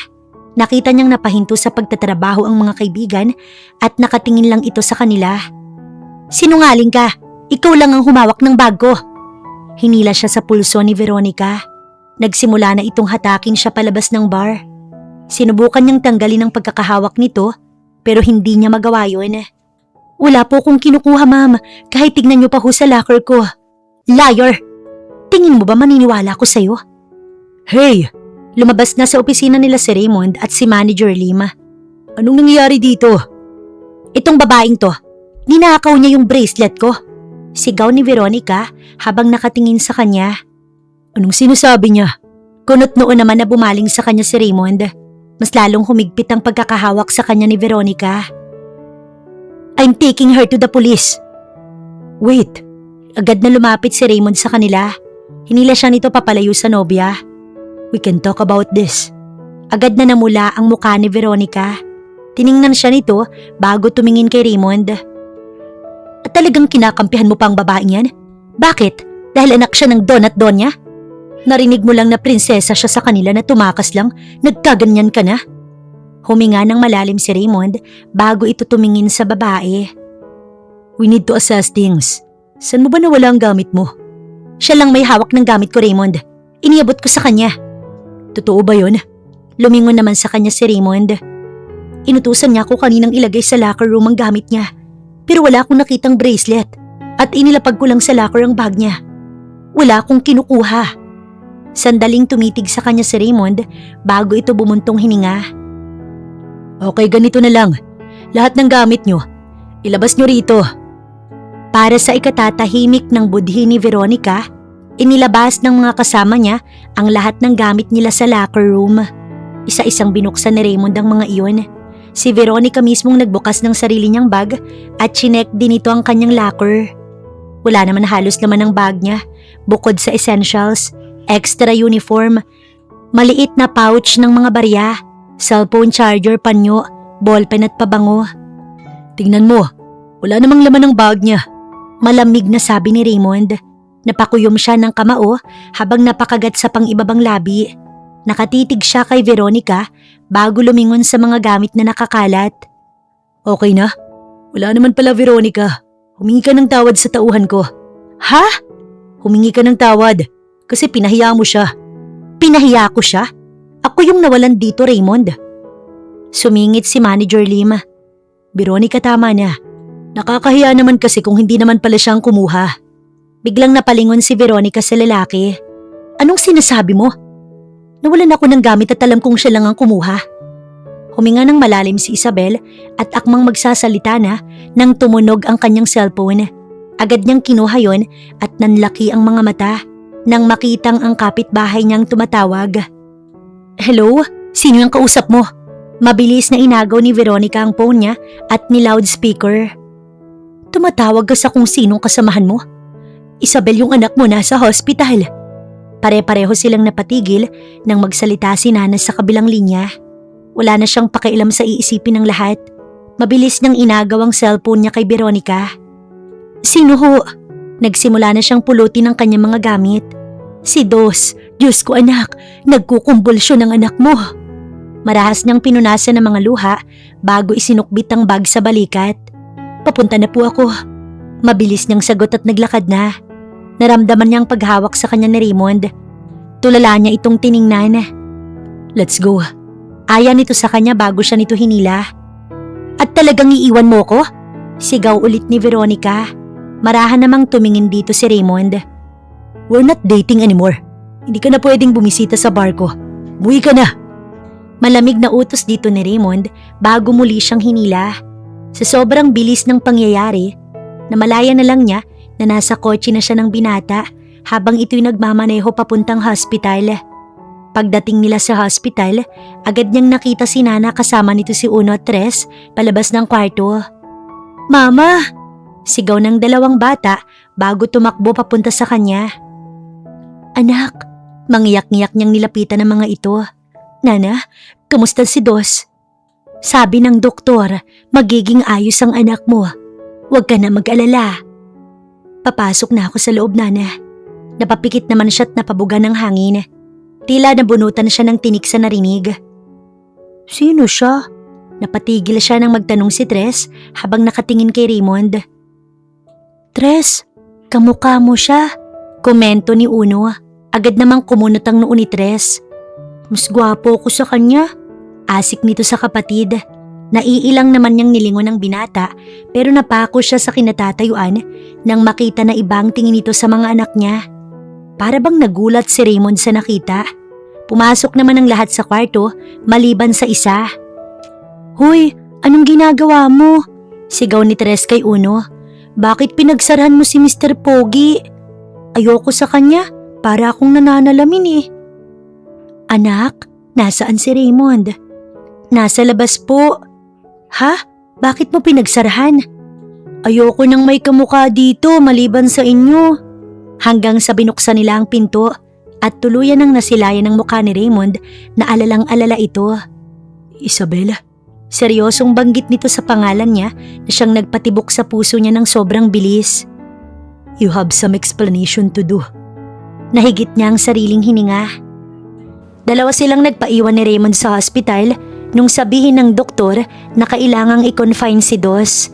nakita niyang napahinto sa pagtatrabaho ang mga kaibigan at nakatingin lang ito sa kanila. Sinungaling ka, ikaw lang ang humawak ng bag ko. Hinila siya sa pulso ni Veronica. Nagsimula na itong hatakin siya palabas ng bar. Sinubukan niyang tanggalin ang pagkakahawak nito pero hindi niya magawa yun. Wala po akong kinukuha ma'am, kahit tignan niyo pa ho sa locker ko. Liar! Tingin mo ba maniniwala ko sa'yo? Hey! Lumabas na sa opisina nila si Raymond at si Manager Lima. Anong nangyayari dito? Itong babaeng to, ninakaw niya yung bracelet ko. Sigaw ni Veronica habang nakatingin sa kanya. Anong sinasabi niya? Kunot noon naman na bumaling sa kanya si Raymond. Mas lalong humigpit ang pagkakahawak sa kanya ni Veronica. I'm taking her to the police. Wait. Agad na lumapit si Raymond sa kanila. Hinila siya nito papalayo sa nobya. We can talk about this. Agad na namula ang mukha ni Veronica. Tiningnan siya nito bago tumingin kay Raymond. At talagang kinakampihan mo pa ang babaeng yan? Bakit? Dahil anak siya ng Don at Donya? Narinig mo lang na prinsesa siya sa kanila na tumakas lang, nagkaganyan ka na? Huminga ng malalim si Raymond bago ito tumingin sa babae. We need to assess things. Saan mo ba nawala ang gamit mo? Siya lang may hawak ng gamit ko, Raymond. Iniabot ko sa kanya. Totoo ba yun? Lumingon naman sa kanya si Raymond. Inutusan niya ako kaninang ilagay sa locker room ang gamit niya. Pero wala akong nakitang bracelet at inilapag ko lang sa locker ang bag niya. Wala akong kinukuha. Sandaling tumitig sa kanya si Raymond bago ito bumuntong hininga. Okay, ganito na lang. Lahat ng gamit niyo, ilabas niyo rito. Para sa ikatatahimik ng budhi ni Veronica, inilabas ng mga kasama niya ang lahat ng gamit nila sa locker room. Isa-isang binuksan ni Raymond ang mga iyon. Si Veronica mismong nagbukas ng sarili niyang bag at chinek din ito ang kanyang locker. Wala naman halos laman ang bag niya, bukod sa essentials, extra uniform, maliit na pouch ng mga barya, cellphone charger, panyo, ballpen at pabango. Tingnan mo, wala namang laman ng bag niya. Malamig na sabi ni Raymond. Napakuyom siya ng kamao habang napakagat sa pang-ibabang labi. Nakatitig siya kay Veronica bago lumingon sa mga gamit na nakakalat. Okay na? Wala naman pala, Veronica. Humingi ka ng tawad sa tauhan ko. Ha? Humingi ka ng tawad kasi pinahiya mo siya. Pinahiya ko siya? Ako yung nawalan dito, Raymond. Sumingit si Manager Lim. Veronica, tama na. Nakakahiya naman kasi kung hindi naman pala siyang kumuha. Biglang napalingon si Veronica sa lalaki. Anong sinasabi mo? Nawalan ako ng gamit at alam kong siya lang ang kumuha. Huminga ng malalim si Isabel at akmang magsasalita na nang tumunog ang kanyang cellphone. Agad niyang kinuha yon at nanlaki ang mga mata nang makitang ang kapitbahay niyang tumatawag. Hello? Sino yung kausap mo? Mabilis na inagaw ni Veronica ang phone niya at ni loudspeaker. Tumatawag ka sa kung sinong kasamahan mo? Isabel, yung anak mo nasa hospital. Pare-pareho silang napatigil nang magsalita si Nana sa kabilang linya. Wala na siyang pakialam sa iisipin ng lahat. Mabilis niyang inagaw ang cellphone niya kay Veronica. Sino ho? Nagsimula na siyang pulutin ang kanyang mga gamit. Si Dos. Diyos ko anak, nagkukumbulsyon ang anak mo. Marahas niyang pinunasan ng mga luha bago isinukbit ang bag sa balikat. Papunta na po ako. Mabilis niyang sagot at naglakad na. Naramdaman niyang paghawak sa kanya ni Raymond. Tulala niya itong tiningnan. Let's go. Aya nito sa kanya bago siya nito hinila. At talagang iiwan mo ko? Sigaw ulit ni Veronica. Marahan namang tumingin dito si Raymond. We're not dating anymore. Hindi ka na pwedeng bumisita sa bar ko. Buwi ka na. Malamig na utos dito ni Raymond bago muli siyang hinila. Sa sobrang bilis ng pangyayari, namalaya na lang niya na nasa kotse na siya ng binata habang ito'y nagmamaneho papuntang hospital. Pagdating nila sa hospital, agad niyang nakita si Nana kasama nito si Uno at Tres palabas ng kwarto. Mama! Sigaw ng dalawang bata bago tumakbo papunta sa kanya. Anak, mangiyak-ngiyak niyang nilapitan ng mga ito. Nana, kamusta si Dos? Sabi ng doktor, magiging ayos ang anak mo. Huwag ka na mag-alala. Papasok na ako sa loob, Nana. Napapikit naman siya at napabuga ng hangin. Tila nabunutan siya ng tinik sa narinig. Sino siya? Napatigil siya nang magtanong si Tres habang nakatingin kay Raymond. Tres, kamukha mo siya. Komento ni Uno. Agad namang kumunot ang noo ni Tres. Mas gwapo ko sa kanya. Asik nito sa kapatid. Naiilang naman niyang nilingon ng binata pero napako siya sa kinatatayuan nang makita na ibang tingin nito sa mga anak niya. Para bang nagulat si Raymond sa nakita. Pumasok naman ang lahat sa kwarto maliban sa isa. Hoy, anong ginagawa mo? Sigaw ni Tres kay Uno. Bakit pinagsarahan mo si Mr. Pogi? Ayoko sa kanya, para akong nananalamin eh. Anak, nasaan si Raymond? Nasa labas po. Ha? Bakit mo pinagsarahan? Ayoko nang may kamukha dito maliban sa inyo. Hanggang sa binuksan nila ang pinto at tuluyan nang nasilayan ng mukha ni Raymond na alalang-alala ito. Isabel, seryosong banggit nito sa pangalan niya na siyang nagpatibok sa puso niya ng sobrang bilis. You have some explanation to do. Nahigit niya ang sariling hininga. Dalawa silang nagpaiwan ni Raymond sa hospital nung sabihin ng doktor na kailangang i-confine si Dos.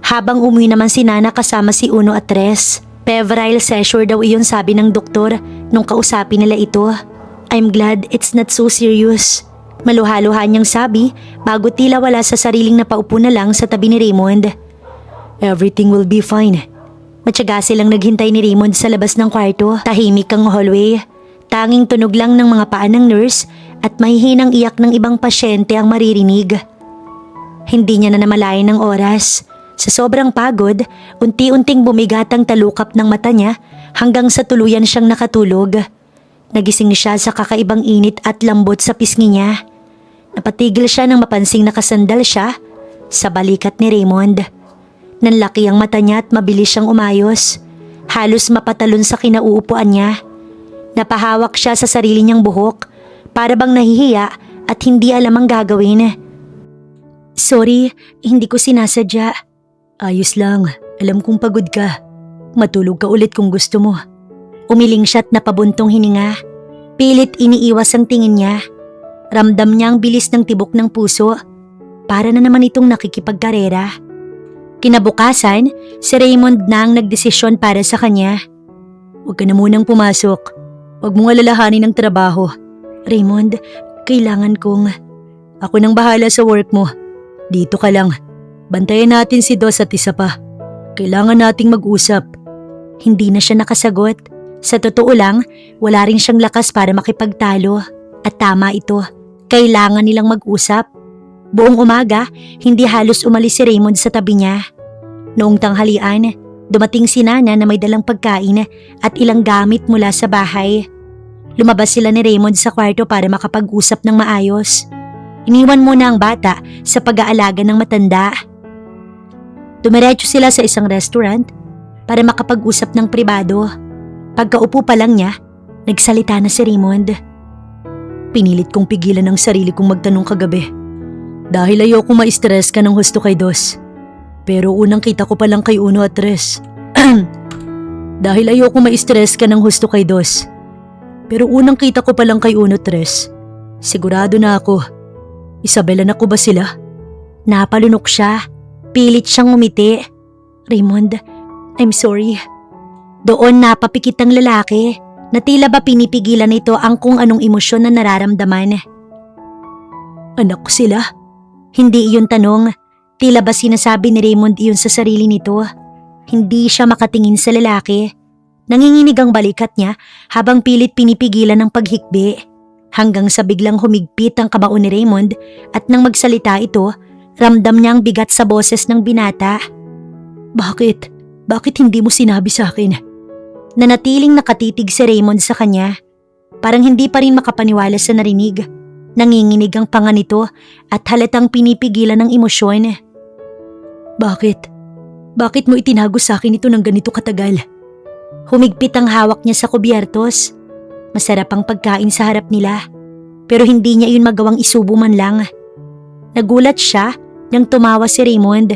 Habang umuwi naman si Nana kasama si Uno at Tres. Febrile seizure daw iyon sabi ng doktor nung kausapin nila ito. I'm glad it's not so serious. Maluha-luha niyang sabi bago tila wala sa sariling napaupo na lang sa tabi ni Raymond. Everything will be fine. Matyaga silang naghintay ni Raymond sa labas ng kwarto. Tahimik ang hallway. Tanging tunog lang ng mga paa ng nurse at mahihinang iyak ng ibang pasyente ang maririnig. Hindi niya na namalayan ng oras. Sa sobrang pagod, unti-unting bumigat ang talukap ng mata niya hanggang sa tuluyan siyang nakatulog. Nagising siya sa kakaibang init at lambot sa pisngi niya. Napatigil siya nang mapansing nakasandal siya sa balikat ni Raymond. Nanlaki ang mata niya at mabilis siyang umayos. Halos mapatalon sa kinauupuan niya. Napahawak siya sa sarili niyang buhok para bang nahihiya at hindi alam ang gagawin. Sorry, hindi ko sinasadya. Ayos lang, alam kong pagod ka. Matulog ka ulit kung gusto mo. Umiling siya at napabuntong hininga. Pilit iniiwas ang tingin niya. Ramdam niya ang bilis ng tibok ng puso. Para na naman itong nakikipagkarera. Kinabukasan, si Raymond na ang nagdesisyon para sa kanya. Huwag ka na munang pumasok. Huwag mong alalahanin ang trabaho. Raymond, kailangan kong... Ako nang bahala sa work mo. Dito ka lang. Bantayan natin si Dos at isa pa. Kailangan nating mag-usap. Hindi na siya nakasagot. Sa totoo lang, wala rin siyang lakas para makipagtalo. At tama ito. Kailangan nilang mag-usap. Buong umaga, hindi halos umalis si Raymond sa tabi niya. Noong tanghalian, dumating si Nana na may dalang pagkain at ilang gamit mula sa bahay. Lumabas sila ni Raymond sa kwarto para makapag-usap ng maayos. Iniwan muna ang bata sa pag-aalaga ng matanda. Dumiretso sila sa isang restaurant para makapag-usap ng pribado. Pagkaupo pa lang niya, nagsalita na si Raymond. Pinilit kong pigilan ang sarili kong magtanong kagabi. Dahil ayoko ma-stress ka ng husto kay Dos. Pero unang kita ko pa lang kay Uno at Tres. Dahil ayoko ma-stress ka ng husto kay Dos. Pero unang kita ko pa lang kay Uno at Tres. Sigurado na ako. Isabel, anak ko ba sila? Napalunok siya. Pilit siyang umiti. Raymond, I'm sorry. Doon napapikit ang lalaki na tila ba pinipigilan nito ang kung anong emosyon na nararamdaman. Anak ko sila? Hindi iyon tanong. Tila ba sinasabi ni Raymond iyon sa sarili nito? Hindi siya makatingin sa lalaki. Nanginginig ang balikat niya habang pilit pinipigilan ang paghikbi. Hanggang sa biglang humigpit ang kamao ni Raymond at nang magsalita ito, ramdam niya ang bigat sa boses ng binata. Bakit? Bakit hindi mo sinabi sa akin? Nanatiling nakatitig si Raymond sa kanya. Parang hindi pa rin makapaniwala sa narinig. Nanginginig ang panga nito at halatang pinipigilan ng emosyon. Bakit? Bakit mo itinago sa akin ito ng ganito katagal? Humigpit ang hawak niya sa kubyertos. Masarap ang pagkain sa harap nila, pero hindi niya iyon magawang isubo man lang. Nagulat siya nang tumawa si Raymond.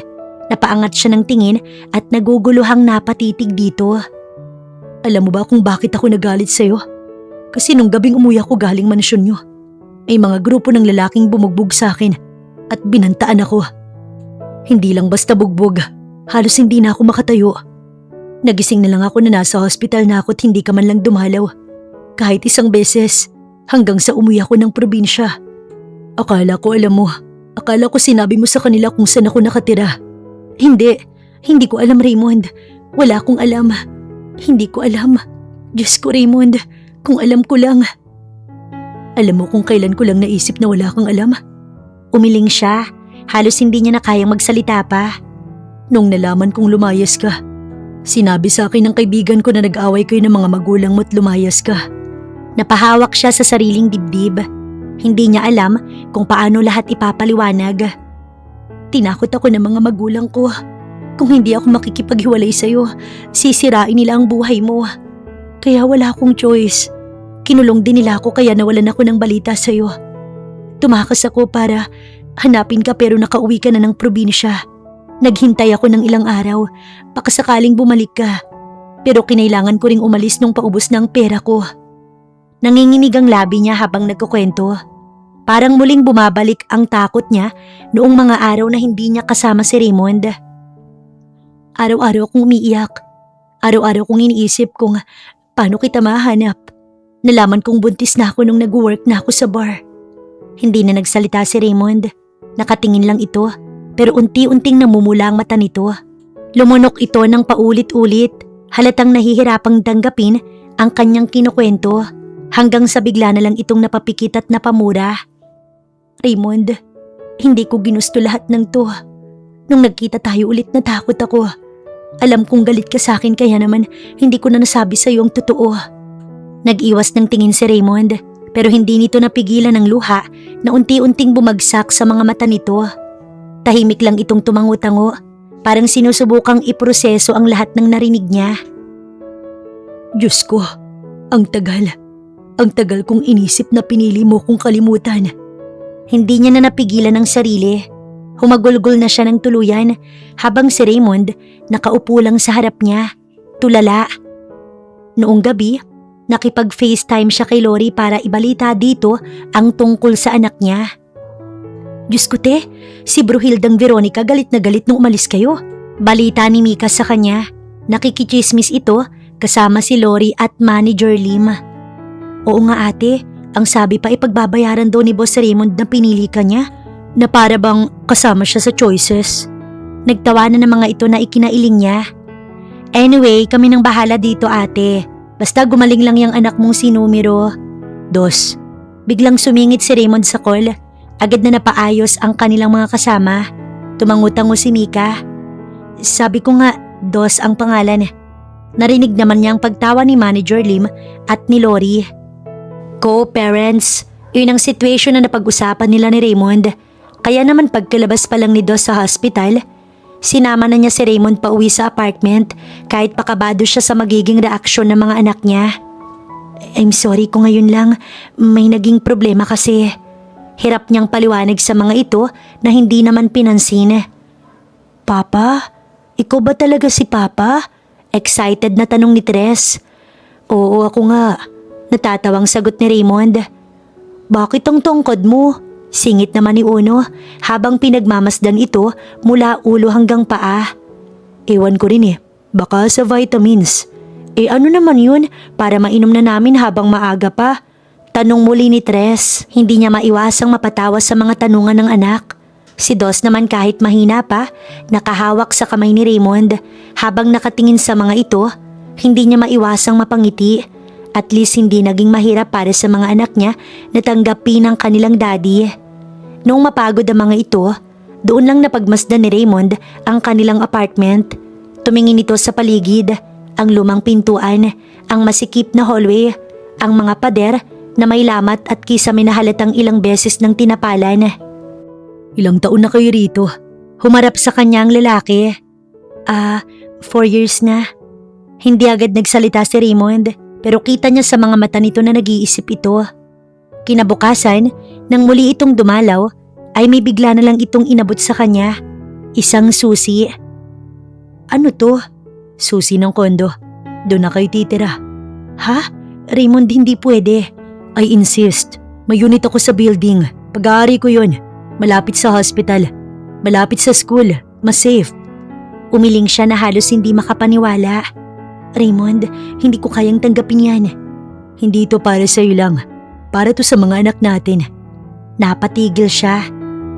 Napaangat siya ng tingin at naguguluhang napatitig dito. Alam mo ba kung bakit ako nagalit sa'yo? Kasi nung gabing umuwi ako galing mansyon niyo, may mga grupo ng lalaking bumugbog sa akin at binantaan ako. Hindi lang basta bugbog, halos hindi na ako makatayo. Nagising na lang ako na nasa hospital na ako at hindi ka man lang dumalaw. Kahit isang beses, hanggang sa umuwi ako ng probinsya. Akala ko alam mo, akala ko sinabi mo sa kanila kung saan ako nakatira. Hindi ko alam Raymond, wala akong alam. Hindi ko alam. Diyos ko Raymond, kung alam ko lang. Alam mo kung kailan ko lang naisip na wala kang alam? Umiling siya, halos hindi niya na kayang magsalita pa. Nung nalaman kong lumayas ka, sinabi sa akin ng kaibigan ko na nag-away kayo ng mga magulang mo at lumayas ka. Napahawak siya sa sariling dibdib. Hindi niya alam kung paano lahat ipapaliwanag. Tinakot ako ng mga magulang ko. Kung hindi ako makikipaghiwalay sa'yo, sisirain nila ang buhay mo. Kaya wala akong choice. Kinulong din nila ako kaya nawalan ako ng balita sa'yo. Tumakas ako para hanapin ka pero nakauwi ka na ng probinsya. Naghintay ako ng ilang araw, baka sakaling bumalik ka. Pero kinailangan ko ring umalis nung paubos na ang pera ko. Nanginginig ang labi niya habang nagkukwento. Parang muling bumabalik ang takot niya noong mga araw na hindi niya kasama si Raymond. Araw-araw akong umiiyak. Araw-araw kong iniisip kung paano kita mahanap. Nalaman kong buntis na ako nung nag-work na ako sa bar. Hindi na nagsalita si Raymond. Nakatingin lang ito pero unti-unting namumula ang mata nito. Lumunok ito ng paulit-ulit. Halatang nahihirapang tanggapin ang kanyang kinukwento. Hanggang sa bigla na lang itong napapikit at napamura. Raymond, hindi ko ginusto lahat ng to. Nung nagkita tayo ulit natakot ako. Alam kong galit ka sa akin kaya naman hindi ko na nasabi sa iyo ang totoo. Nag-iwas ng tingin si Raymond pero hindi nito napigilan ang luha na unti-unting bumagsak sa mga mata nito. Tahimik lang itong tumango-tango, parang sinusubukang iproseso ang lahat ng narinig niya. Diyos ko, ang tagal. Ang tagal kong inisip na pinili mo kong kalimutan. Hindi niya na napigilan ang sarili. Humagulgol na siya ng tuluyan habang si Raymond nakaupo lang sa harap niya, tulala. Noong gabi, nakipag-FaceTime siya kay Lori para ibalita dito ang tungkol sa anak niya. Diyos ko te, si Bruhildang Veronica galit na galit nung umalis kayo. Balita ni Mika sa kanya. Nakikichismis ito kasama si Lori at Manager Lim. Oo nga ate, ang sabi pa ipagbabayaran daw ni Boss Raymond na pinili ka niya na para bang kasama siya sa choices. Nagtawanan ng mga ito na ikinailing niya. Anyway, kami nang bahala dito ate. Basta gumaling lang yung anak mong si numero 2. Biglang sumingit si Raymond sa call. Agad na napaayos ang kanilang mga kasama. Tumangutango si Mika. Sabi ko nga, 2 ang pangalan. Narinig naman niya ang pagtawa ni Manager Lim at ni Lori. Co-parents, yun ang situation na napag-usapan nila ni Raymond. Kaya naman pagkalabas pa lang ni Dos sa hospital, sinama na niya si Raymond pa uwi sa apartment kahit pakabado siya sa magiging reaksyon ng mga anak niya. I'm sorry kung ngayon lang may naging problema kasi. Hirap niyang paliwanag sa mga ito na hindi naman pinansin. Papa? Ikaw ba talaga si Papa? Excited na tanong ni Tres. Oo, ako nga. Natatawang sagot ni Raymond. Bakit ang tungkod mo? Singit naman ni Uno habang pinagmamasdan ito mula ulo hanggang paa. Ewan ko rin eh, baka sa vitamins. Ano naman yun? Para mainom na namin habang maaga pa. Tanong muli ni Tres, hindi niya maiwasang mapatawa sa mga tanungan ng anak. Si Dos naman kahit mahina pa, nakahawak sa kamay ni Raymond. Habang nakatingin sa mga ito, hindi niya maiwasang mapangiti. At least hindi naging mahirap para sa mga anak niya na tanggapin ang kanilang daddy. Noong mapagod ang mga ito, doon lang napagmasdan ni Raymond ang kanilang apartment. Tumingin ito sa paligid, ang lumang pintuan, ang masikip na hallway, ang mga pader na may lamat at kisame na halatang ilang beses ng tinapalan. Ilang taon na kayo rito? Humarap sa kanya ang lalaki. 4 years na. Hindi agad nagsalita si Raymond, pero kita niya sa mga mata nito na nag-iisip ito. Kinabukasan, nang muli itong dumalaw, ay may bigla na lang itong inabot sa kanya. Isang susi. Ano to? Susi ng kondo. Doon na kayo titira. Ha? Raymond, hindi pwede. I insist. May unit ako sa building. Pag-aari ko yun. Malapit sa hospital. Malapit sa school. Mas safe. Umiling siya na halos hindi makapaniwala. Raymond, hindi ko kayang tanggapin yan. Hindi ito para sa'yo lang. Para to sa mga anak natin. Napatigil siya.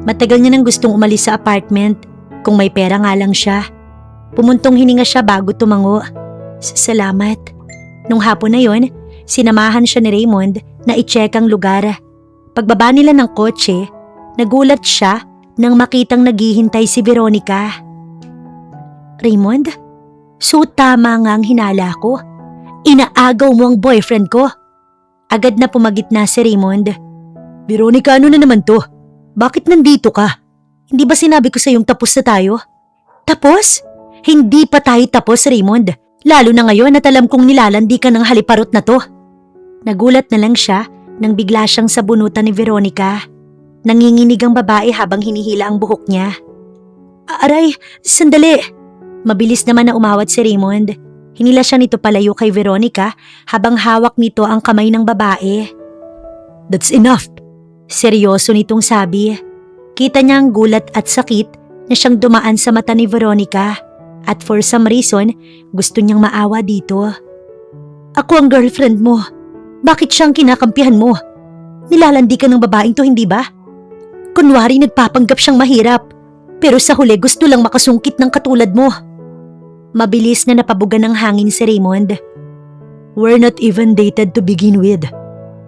Matagal niya nang gustong umalis sa apartment. Kung may pera nga lang siya. Pumuntong hininga siya bago tumango. Salamat. Nung hapon na yon, sinamahan siya ni Raymond na i-check ang lugar. Pagbaba nila ng kotse, nagulat siya nang makitang naghihintay si Veronica. Raymond, so tama nga ang hinala ko. Inaagaw mo ang boyfriend ko. Agad na pumagitna si Raymond. Veronica, ano na naman to? Bakit nandito ka? Hindi ba sinabi ko sa iyong tapos na tayo? Tapos? Hindi pa tayo tapos, Raymond. Lalo na ngayon at alam kong nilalandi ka ng haliparot na to. Nagulat na lang siya nang bigla siyang sabunutan ni Veronica. Nanginginig ang babae habang hinihila ang buhok niya. Aray, sandali. Mabilis naman na umawat si Raymond. Hinila siya nito palayo kay Veronica habang hawak nito ang kamay ng babae. That's enough. Seryoso nitong sabi. Kita niya ang gulat at sakit na siyang dumaan sa mata ni Veronica. At for some reason, gusto niyang maawa dito. Ako ang girlfriend mo. Bakit siyang kinakampihan mo? Nilalandi ka ng babaeng to, hindi ba? Kunwari nagpapanggap siyang mahirap, pero sa huli gusto lang makasungkit ng katulad mo. Mabilis na napabugan ng hangin si Raymond. We're not even dated to begin with.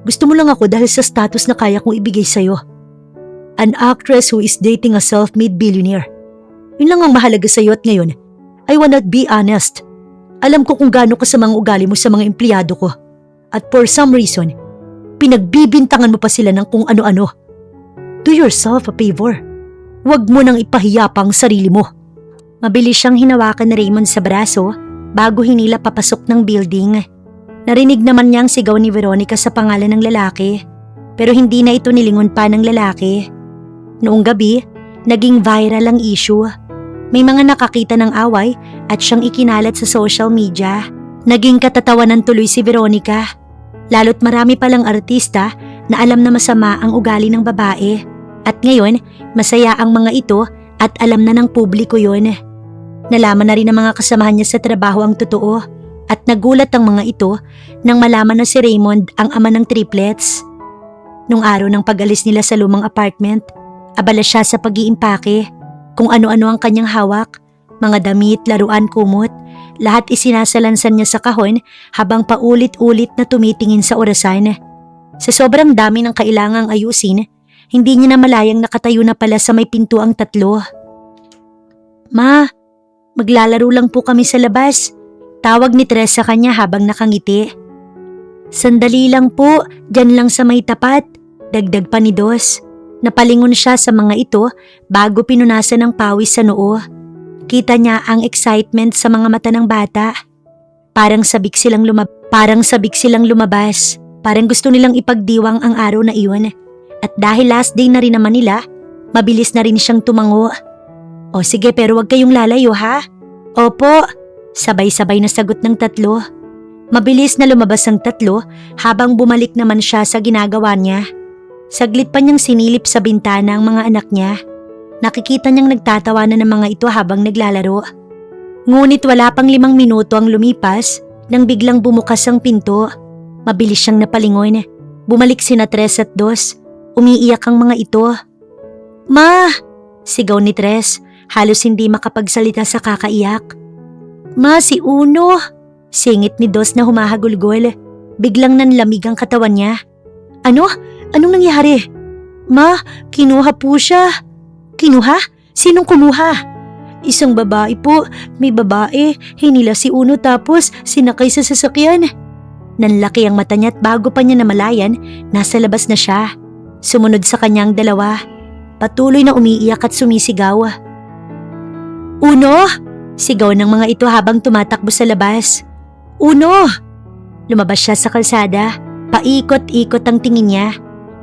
Gusto mo lang ako dahil sa status na kaya kong ibigay sa'yo. An actress who is dating a self-made billionaire. Yun lang ang mahalaga sa'yo at ngayon, I wanna be honest. Alam ko kung gaano ka sa mga ugali mo sa mga empleyado ko. At for some reason, pinagbibintangan mo pa sila ng kung ano-ano. Do yourself a favor. Huwag mo nang ipahiya pa ang sarili mo. Mabilis siyang hinawakan ni Raymond sa braso bago hinila papasok ng building. Narinig naman niya ang sigaw ni Veronica sa pangalan ng lalaki. Pero hindi na ito nilingon pa ng lalaki. Noong gabi, naging viral ang issue. May mga nakakita ng away at siyang ikinalat sa social media. Naging katatawanan tuloy si Veronica. Lalo't marami palang artista na alam na masama ang ugali ng babae. At ngayon, masaya ang mga ito at alam na ng publiko yon. Nalaman na rin ng mga kasamahan niya sa trabaho ang totoo. At nagulat ang mga ito nang malaman na si Raymond ang ama ng triplets. Nung araw ng pag-alis nila sa lumang apartment, abala siya sa pag-iimpake. Kung ano-ano ang kanyang hawak, mga damit, laruan, kumot, lahat isinasalansan niya sa kahon habang paulit-ulit na tumitingin sa orasan. Sa sobrang dami ng kailangang ayusin, hindi niya na malayang nakatayo na pala sa may pinto ang tatlo. Ma, maglalaro lang po kami sa labas. Tawag ni Tres sa kanya habang nakangiti. Sandali lang po, dyan lang sa may tapat, dagdag pa ni Dos. Napalingon siya sa mga ito bago pinunasan ng pawis sa noo. Kita niya ang excitement sa mga mata ng bata. Parang sabik silang lumabas. Parang gusto nilang ipagdiwang ang araw na iyon. At dahil last day na rin naman nila, mabilis na rin siyang tumango. O sige, pero wag kayong lalayo ha? Opo, sabay-sabay na sagot ng tatlo. Mabilis na lumabas ang tatlo habang bumalik naman siya sa ginagawa niya. Saglit pa niyang sinilip sa bintana ang mga anak niya. Nakikita niyang nagtatawanan ng mga ito habang naglalaro. Ngunit wala pang 5 minuto ang lumipas Nang biglang bumukas ang pinto, mabilis siyang napalingon. Bumalik sina Tres at Dos. Umiiyak ang mga ito. "Ma!" sigaw ni Tres, halos hindi makapagsalita sa kakaiyak. "Ma, si Uno!" singit ni Dos na humahagulgol. Biglang nanlamig ang katawan niya. "Ano? Anong nangyari?" "Ma, kinuha po siya." "Kinuha? Sinong kumuha?" "Isang babae po. May babae. Hinila si Uno tapos sinakay sa sasakyan." Nanlaki ang mata niya at bago pa niya namalayan, nasa labas na siya. Sumunod sa kanyang dalawa. Patuloy na umiiyak at sumisigaw. "Uno!" sigaw ng mga ito habang tumatakbo sa labas. "Uno!" Lumabas siya sa kalsada. Paikot-ikot ang tingin niya.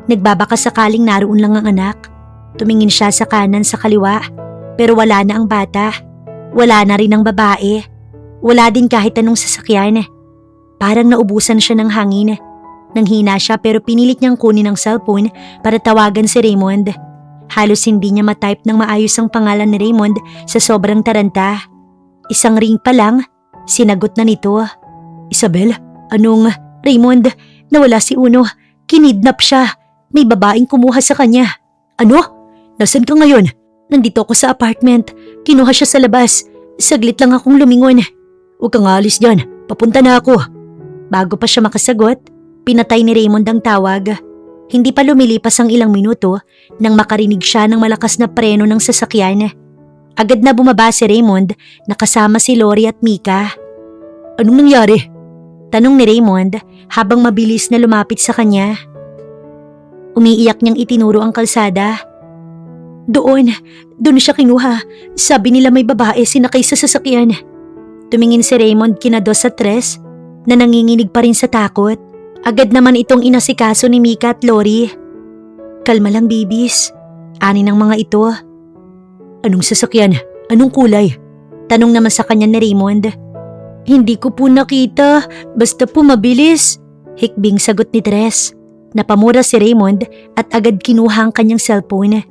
Nagbabaka sakaling naroon lang ang anak. Tumingin siya sa kanan sa kaliwa, pero wala na ang bata. Wala na rin ang babae. Wala din kahit anong sasakyan. Parang naubusan siya ng hangin. Nanghina siya pero pinilit niyang kunin ang cellphone para tawagan si Raymond. Halos hindi niya matype ng maayos ang pangalan ni Raymond sa sobrang taranta. Isang ring pa lang, sinagot na nito. "Isabel, anong Raymond? Nawala si Uno. Kinidnap siya. May babaeng kumuha sa kanya." "Ano? Nasaan ka ngayon?" "Nandito ako sa apartment. Kinuha siya sa labas. Saglit lang akong lumingon." "Huwag kang alis dyan. Papunta na ako." Bago pa siya makasagot, pinatay ni Raymond ang tawag. Hindi pa lumilipas ang ilang minuto nang makarinig siya ng malakas na preno ng sasakyan. Agad na bumaba si Raymond na kasama si Lori at Mika. "Anong nangyari?" tanong ni Raymond habang mabilis na lumapit sa kanya. Umiiyak niyang itinuro ang kalsada. Doon siya kinuha. Sabi nila may babae sinakay sa sasakyan." Tumingin si Raymond kina Dos at Tres na nanginginig pa rin sa takot. Agad naman itong inasikaso ni Mika at Lori. "Kalma lang, babies," ani ng mga ito. "Anong sasakyan? Anong kulay?" tanong naman sa kanya ni Raymond. "Hindi ko po nakita, basta po mabilis," hikbing sagot ni Tres. Napamura si Raymond at agad kinuha ang kanyang cellphone.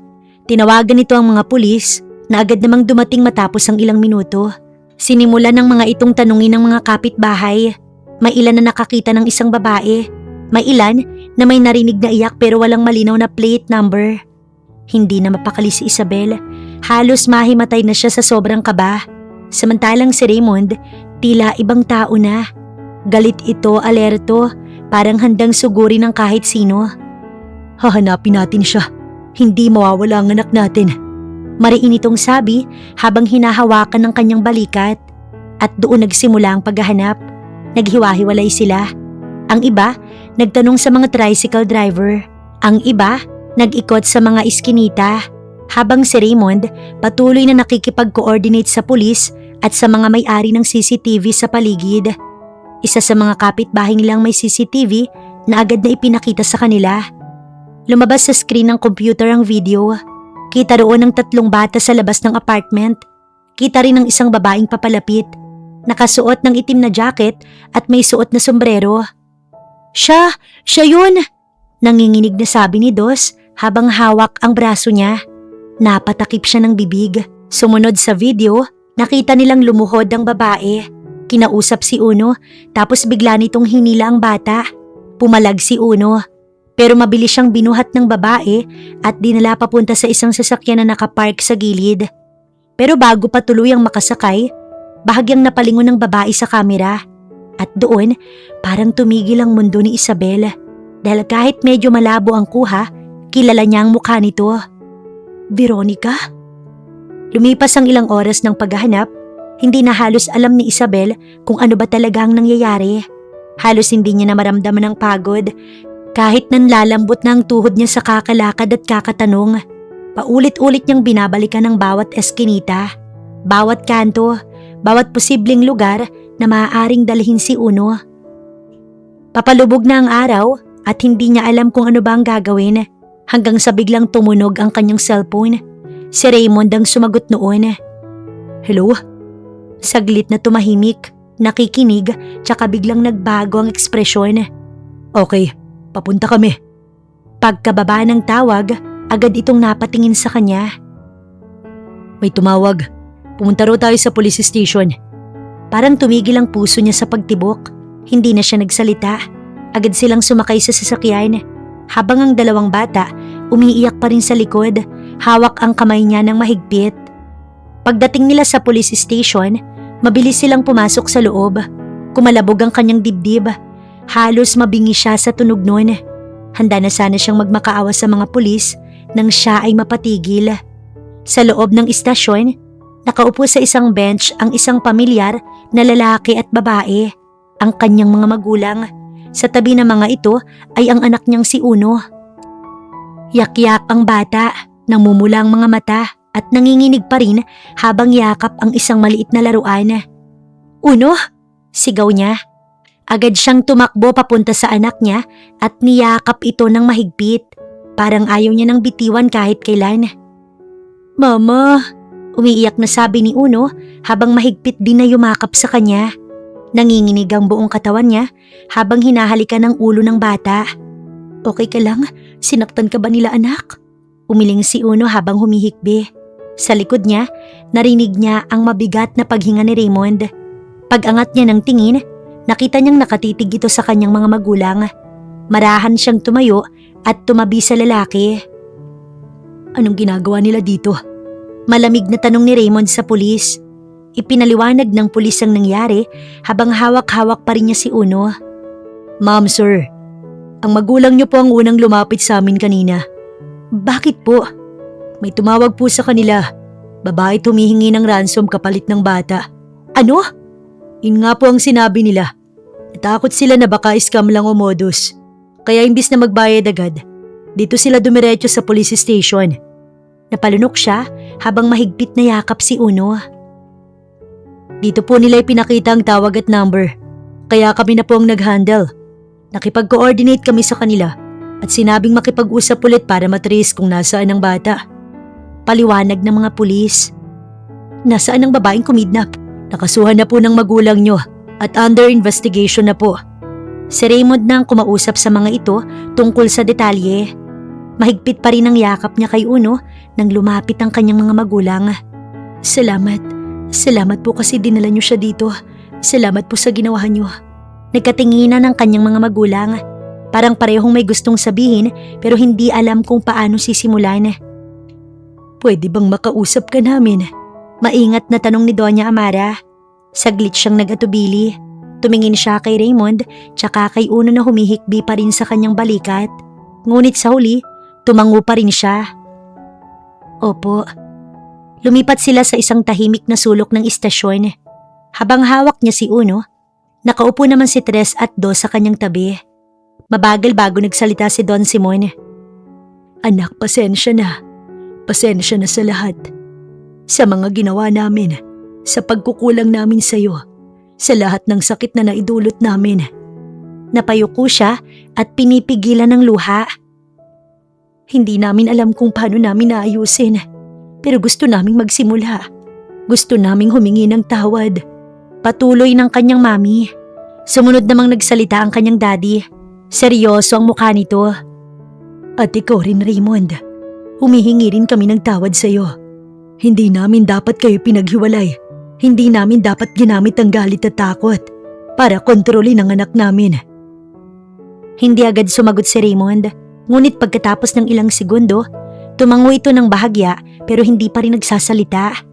Tinawagan nito ang mga pulis na agad namang dumating matapos ang ilang minuto. Sinimulan ng mga itong tanungin ng mga kapitbahay. May ilan na nakakita ng isang babae. May ilan na may narinig na iyak pero walang malinaw na plate number. Hindi na mapakali si Isabel. Halos mahimatay na siya sa sobrang kaba. Samantalang si Raymond, tila ibang tao na. Galit ito, alerto, parang handang sugurin ng kahit sino. "Hahanapin natin siya. Hindi mawawala ang anak natin." Mariin itong sabi habang hinahawakan ng kanyang balikat. At doon nagsimula ang paghahanap. Naghiwa-hiwalay sila. Ang iba, nagtanong sa mga tricycle driver. Ang iba, nag-ikot sa mga iskinita. Habang si Raymond, patuloy na nakikipag-coordinate sa pulis at sa mga may-ari ng CCTV sa paligid. Isa sa mga kapitbahay nilang may CCTV na agad na ipinakita sa kanila. Lumabas sa screen ng computer ang video. Kita roon ng 3 bata sa labas ng apartment. Kita rin ng isang babaeng papalapit. Nakasuot ng itim na jacket at may suot na sombrero. Siya yun! Nanginginig na sabi ni Dos habang hawak ang braso niya. Napatakip siya ng bibig. Sumunod sa video, nakita nilang lumuhod ang babae. Kinausap si Uno tapos bigla nitong hinila ang bata. Pumalag si Uno. Pero mabilis siyang binuhat ng babae at dinala papunta sa isang sasakyan na nakapark sa gilid. Pero bago pa tuluyang makasakay, bahagyang napalingon ng babae sa kamera. At doon, parang tumigil ang mundo ni Isabel. Dahil kahit medyo malabo ang kuha, kilala niya ang mukha nito. Veronica? Lumipas ang ilang oras ng paghahanap, hindi na halos alam ni Isabel kung ano ba talaga ang nangyayari. Halos hindi niya na maramdaman ang pagod. Kahit nanlalambot na ang tuhod niya sa kakalakad at kakatanong, paulit-ulit niyang binabalikan ang bawat eskinita, bawat kanto, bawat posibleng lugar na maaaring dalhin si Uno. Papalubog na ang araw at hindi niya alam kung ano ba ang gagawin hanggang sa biglang tumunog ang kanyang cellphone. Si Raymond ang sumagot noon. Hello? Saglit na tumahimik, nakikinig, tsaka biglang nagbago ang ekspresyon. Okay. Papunta kami. Pagkababa ng tawag, agad itong napatingin sa kanya. May tumawag. Pumunta raw tayo sa police station. Parang tumigil ang puso niya sa pagtibok. Hindi na siya nagsalita. Agad silang sumakay sa sasakyan. Habang ang dalawang bata, umiiyak pa rin sa likod. Hawak ang kamay niya ng mahigpit. Pagdating nila sa police station, mabilis silang pumasok sa loob. Kumalabog ang kanyang dibdib. Halos mabingi siya sa tunog nun. Handa na sana siyang magmakaawa sa mga pulis nang siya ay mapatigil. Sa loob ng istasyon, nakaupo sa isang bench ang isang pamilyar na lalaki at babae, ang kanyang mga magulang. Sa tabi ng mga ito ay ang anak niyang si Uno. Yak-yak ang bata, namumula ang mga mata at nanginginig pa rin habang yakap ang isang maliit na laruan. "Uno!" sigaw niya. Agad siyang tumakbo papunta sa anak niya at niyakap ito ng mahigpit. Parang ayaw niya nang bitiwan kahit kailan. "Mama!" umiiyak na sabi ni Uno habang mahigpit din na yumakap sa kanya. Nanginginig ang buong katawan niya habang hinahalikan ng ulo ng bata. "Okay ka lang? Sinaktan ka ba nila, anak?" Umiling si Uno habang humihikbi. Sa likod niya, narinig niya ang mabigat na paghinga ni Raymond. Pag-angat niya ng tingin, nakita niyang nakatitig ito sa kanyang mga magulang. Marahan siyang tumayo at tumabi sa lalaki. "Anong ginagawa nila dito?" Malamig na tanong ni Raymond sa pulis. Ipinaliwanag ng pulis ang nangyari habang hawak-hawak pa rin niya si Uno. "Ma'am, sir, ang magulang niyo po ang unang lumapit sa amin kanina." "Bakit po?" "May tumawag po sa kanila. Babae humihingi ng ransom kapalit ng bata." "Ano?" "Yun nga po ang sinabi nila. Natakot sila na baka scam lang o modus. Kaya imbis na magbayad agad, dito sila dumiretso sa police station." Napalunok siya habang mahigpit na yakap si Uno. "Dito po nila ipinakita ang tawag at number. Kaya kami na po ang nag-handle. Nakipag-coordinate kami sa kanila at sinabing makipag-usap ulit para matrace kung nasaan ang bata." Paliwanag ng mga pulis. "Nasaan ang babaeng kumidnap?" "Nakasuhan na po ng magulang nyo at under investigation na po." Si Raymond na ang kumausap sa mga ito tungkol sa detalye. Mahigpit pa rin ang yakap niya kay Uno nang lumapit ang kanyang mga magulang. Salamat po kasi dinala niyo siya dito. Salamat po sa ginawa niyo." Nagkatinginan ang kanyang mga magulang. Parang parehong may gustong sabihin pero hindi alam kung paano sisimulan. "Pwede bang makausap ka namin?" Maingat na tanong ni Doña Amara. Saglit siyang nag-atubili. Tumingin siya kay Raymond tsaka kay Uno na humihikbi pa rin sa kanyang balikat. Ngunit sa huli, tumango pa rin siya. "Opo." Lumipat sila sa isang tahimik na sulok ng istasyon. Habang hawak niya si Uno, nakaupo naman si Tres at Do sa kanyang tabi. Mabagal bago nagsalita si Don Simon. "Anak, pasensya na. Pasensya na sa lahat. Sa mga ginawa namin, sa pagkukulang namin sa iyo, sa lahat ng sakit na naidulot namin." Napayuko siya at pinipigilan ng luha. "Hindi namin alam kung paano namin naayusin, pero gusto naming magsimula. Gusto naming humingi ng tawad." Patuloy ng kanyang mami. Sumunod namang nagsalita ang kanyang daddy. Seryoso ang mukha nito. "At ikaw rin, Raymond. Humihingi rin kami ng tawad sa iyo. Hindi namin dapat kayo pinaghiwalay. Hindi namin dapat ginamit ang galit at takot para kontrolin ang anak namin." Hindi agad sumagot si Raymond. Ngunit pagkatapos ng ilang segundo, tumango ito ng bahagya pero hindi pa rin nagsasalita.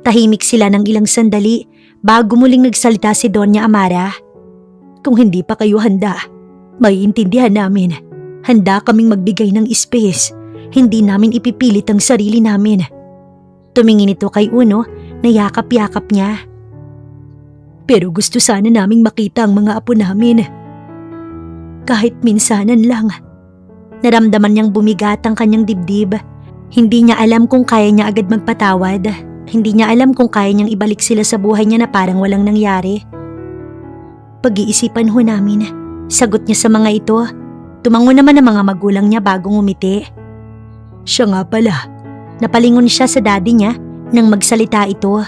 Tahimik sila ng ilang sandali bago muling nagsalita si Doña Amara. "Kung hindi pa kayo handa, maiintindihan namin. Handa kaming magbigay ng space. Hindi namin ipipilit ang sarili namin." Tumingin ito kay Uno na yakap-yakap niya. "Pero gusto sana naming makita ang mga apo namin. Kahit minsanan lang." Naramdaman niyang bumigat ang kanyang dibdib. Hindi niya alam kung kaya niya agad magpatawad. Hindi niya alam kung kaya niyang ibalik sila sa buhay niya na parang walang nangyari. "Pag-iisipan ho namin," sagot niya sa mga ito. Tumango naman ang mga magulang niya bago ngumiti. "Siya nga pala." Napalingon siya sa daddy niya nang magsalita ito.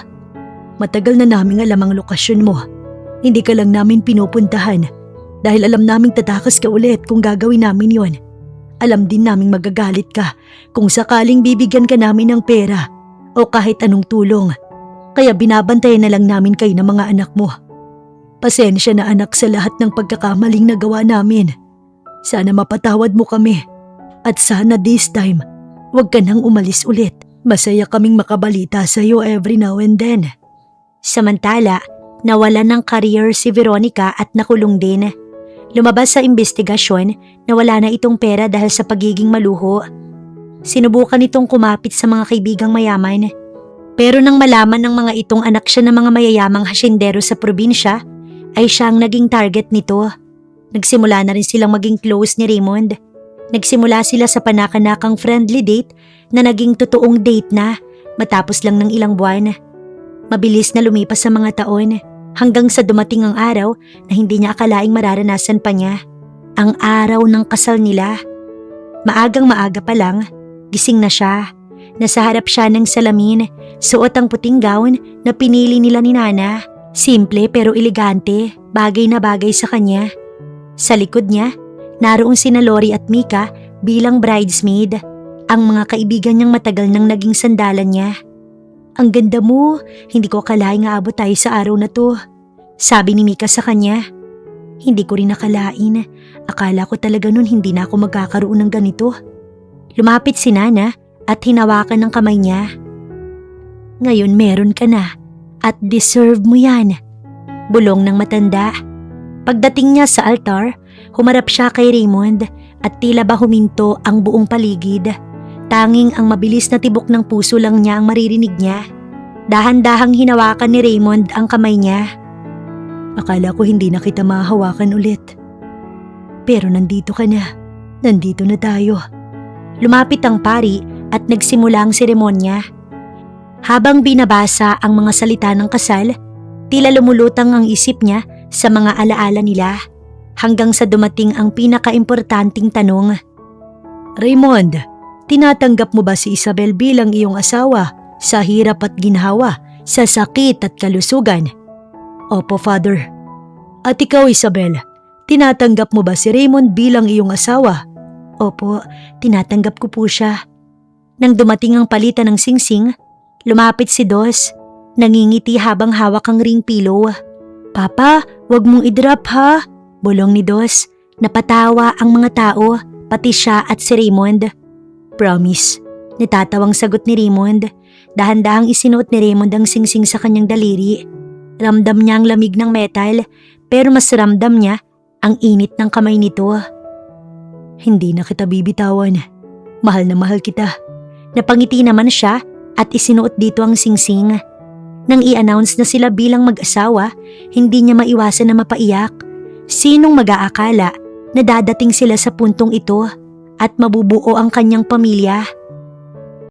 "Matagal na naming alam ang lokasyon mo. Hindi ka lang namin pinupuntahan dahil alam naming tatakas ka ulit kung gagawin namin yon. Alam din naming magagalit ka kung sakaling bibigyan ka namin ng pera o kahit anong tulong. Kaya binabantayan na lang namin kayo ng mga anak mo. Pasensya na anak sa lahat ng pagkakamaling nagawa namin. Sana mapatawad mo kami. At sana this time, huwag ka nang umalis ulit. Masaya kaming makabalita sa iyo every now and then. Samantala, nawalan ng career si Veronica at nakulong din. Lumabas sa investigasyon na wala na itong pera dahil sa pagiging maluho. Sinubukan itong kumapit sa mga kaibigang mayaman. Pero nang malaman ng mga itong anak siya ng mga mayayamang hasyendero sa probinsya, ay siya ang naging target nito. Nagsimula na rin silang maging close ni Raymond. Nagsimula sila sa panakanakang friendly date na naging totoong date na matapos lang ng ilang buwan. Mabilis na lumipas sa mga taon hanggang sa dumating ang araw na hindi niya akalaing mararanasan pa niya. Ang araw ng kasal nila. Maagang maaga pa lang, gising na siya. Nasa harap siya ng salamin, suot ang puting gown na pinili nila ni Nana. Simple pero elegante, bagay na bagay sa kanya. Sa likod niya, naroon sina Lori at Mika bilang bridesmaid, ang mga kaibigan niyang matagal nang naging sandalan niya. Ang ganda mo, hindi ko akalaing aabot tayo sa araw na to, sabi ni Mika sa kanya. Hindi ko rin nakalain, akala ko talaga nun hindi na ako magkakaroon ng ganito. Lumapit si Nana at hinawakan ng kamay niya. Ngayon meron ka na at deserve mo yan, bulong ng matanda. Pagdating niya sa altar, humarap siya kay Raymond at tila ba huminto ang buong paligid. Tanging ang mabilis na tibok ng puso lang niya ang maririnig niya. Dahan-dahang hinawakan ni Raymond ang kamay niya. Akala ko hindi na kita mahahawakan ulit. Pero nandito ka na. Nandito na tayo. Lumapit ang pari at nagsimula ang seremonya. Habang binabasa ang mga salita ng kasal, tila lumulutang ang isip niya sa mga alaala nila hanggang sa dumating ang pinakaimportanting tanong. Raymond, tinatanggap mo ba si Isabel bilang iyong asawa sa hirap at ginhawa, sa sakit at kalusugan? Opo, Father. At ikaw, Isabel, tinatanggap mo ba si Raymond bilang iyong asawa? Opo, tinatanggap ko po siya. Nang dumating ang palitan ng singsing, lumapit si Dos, nangingiti habang hawak ang ring pillow. Papa, wag mong i-drop ha, bulong ni Dos. Napatawa ang mga tao, pati siya at si Raymond. Promise, natatawang sagot ni Raymond. Dahan-dahang isinuot ni Raymond ang singsing sa kanyang daliri. Ramdam niya ang lamig ng metal, pero mas ramdam niya ang init ng kamay nito. Hindi na kita bibitawan. Mahal na mahal kita. Napangiti naman siya at isinuot dito ang singsing. Nang i-announce na sila bilang mag-asawa, hindi niya maiwasan na mapaiyak. Sinong mag-aakala na dadating sila sa puntong ito at mabubuo ang kanyang pamilya?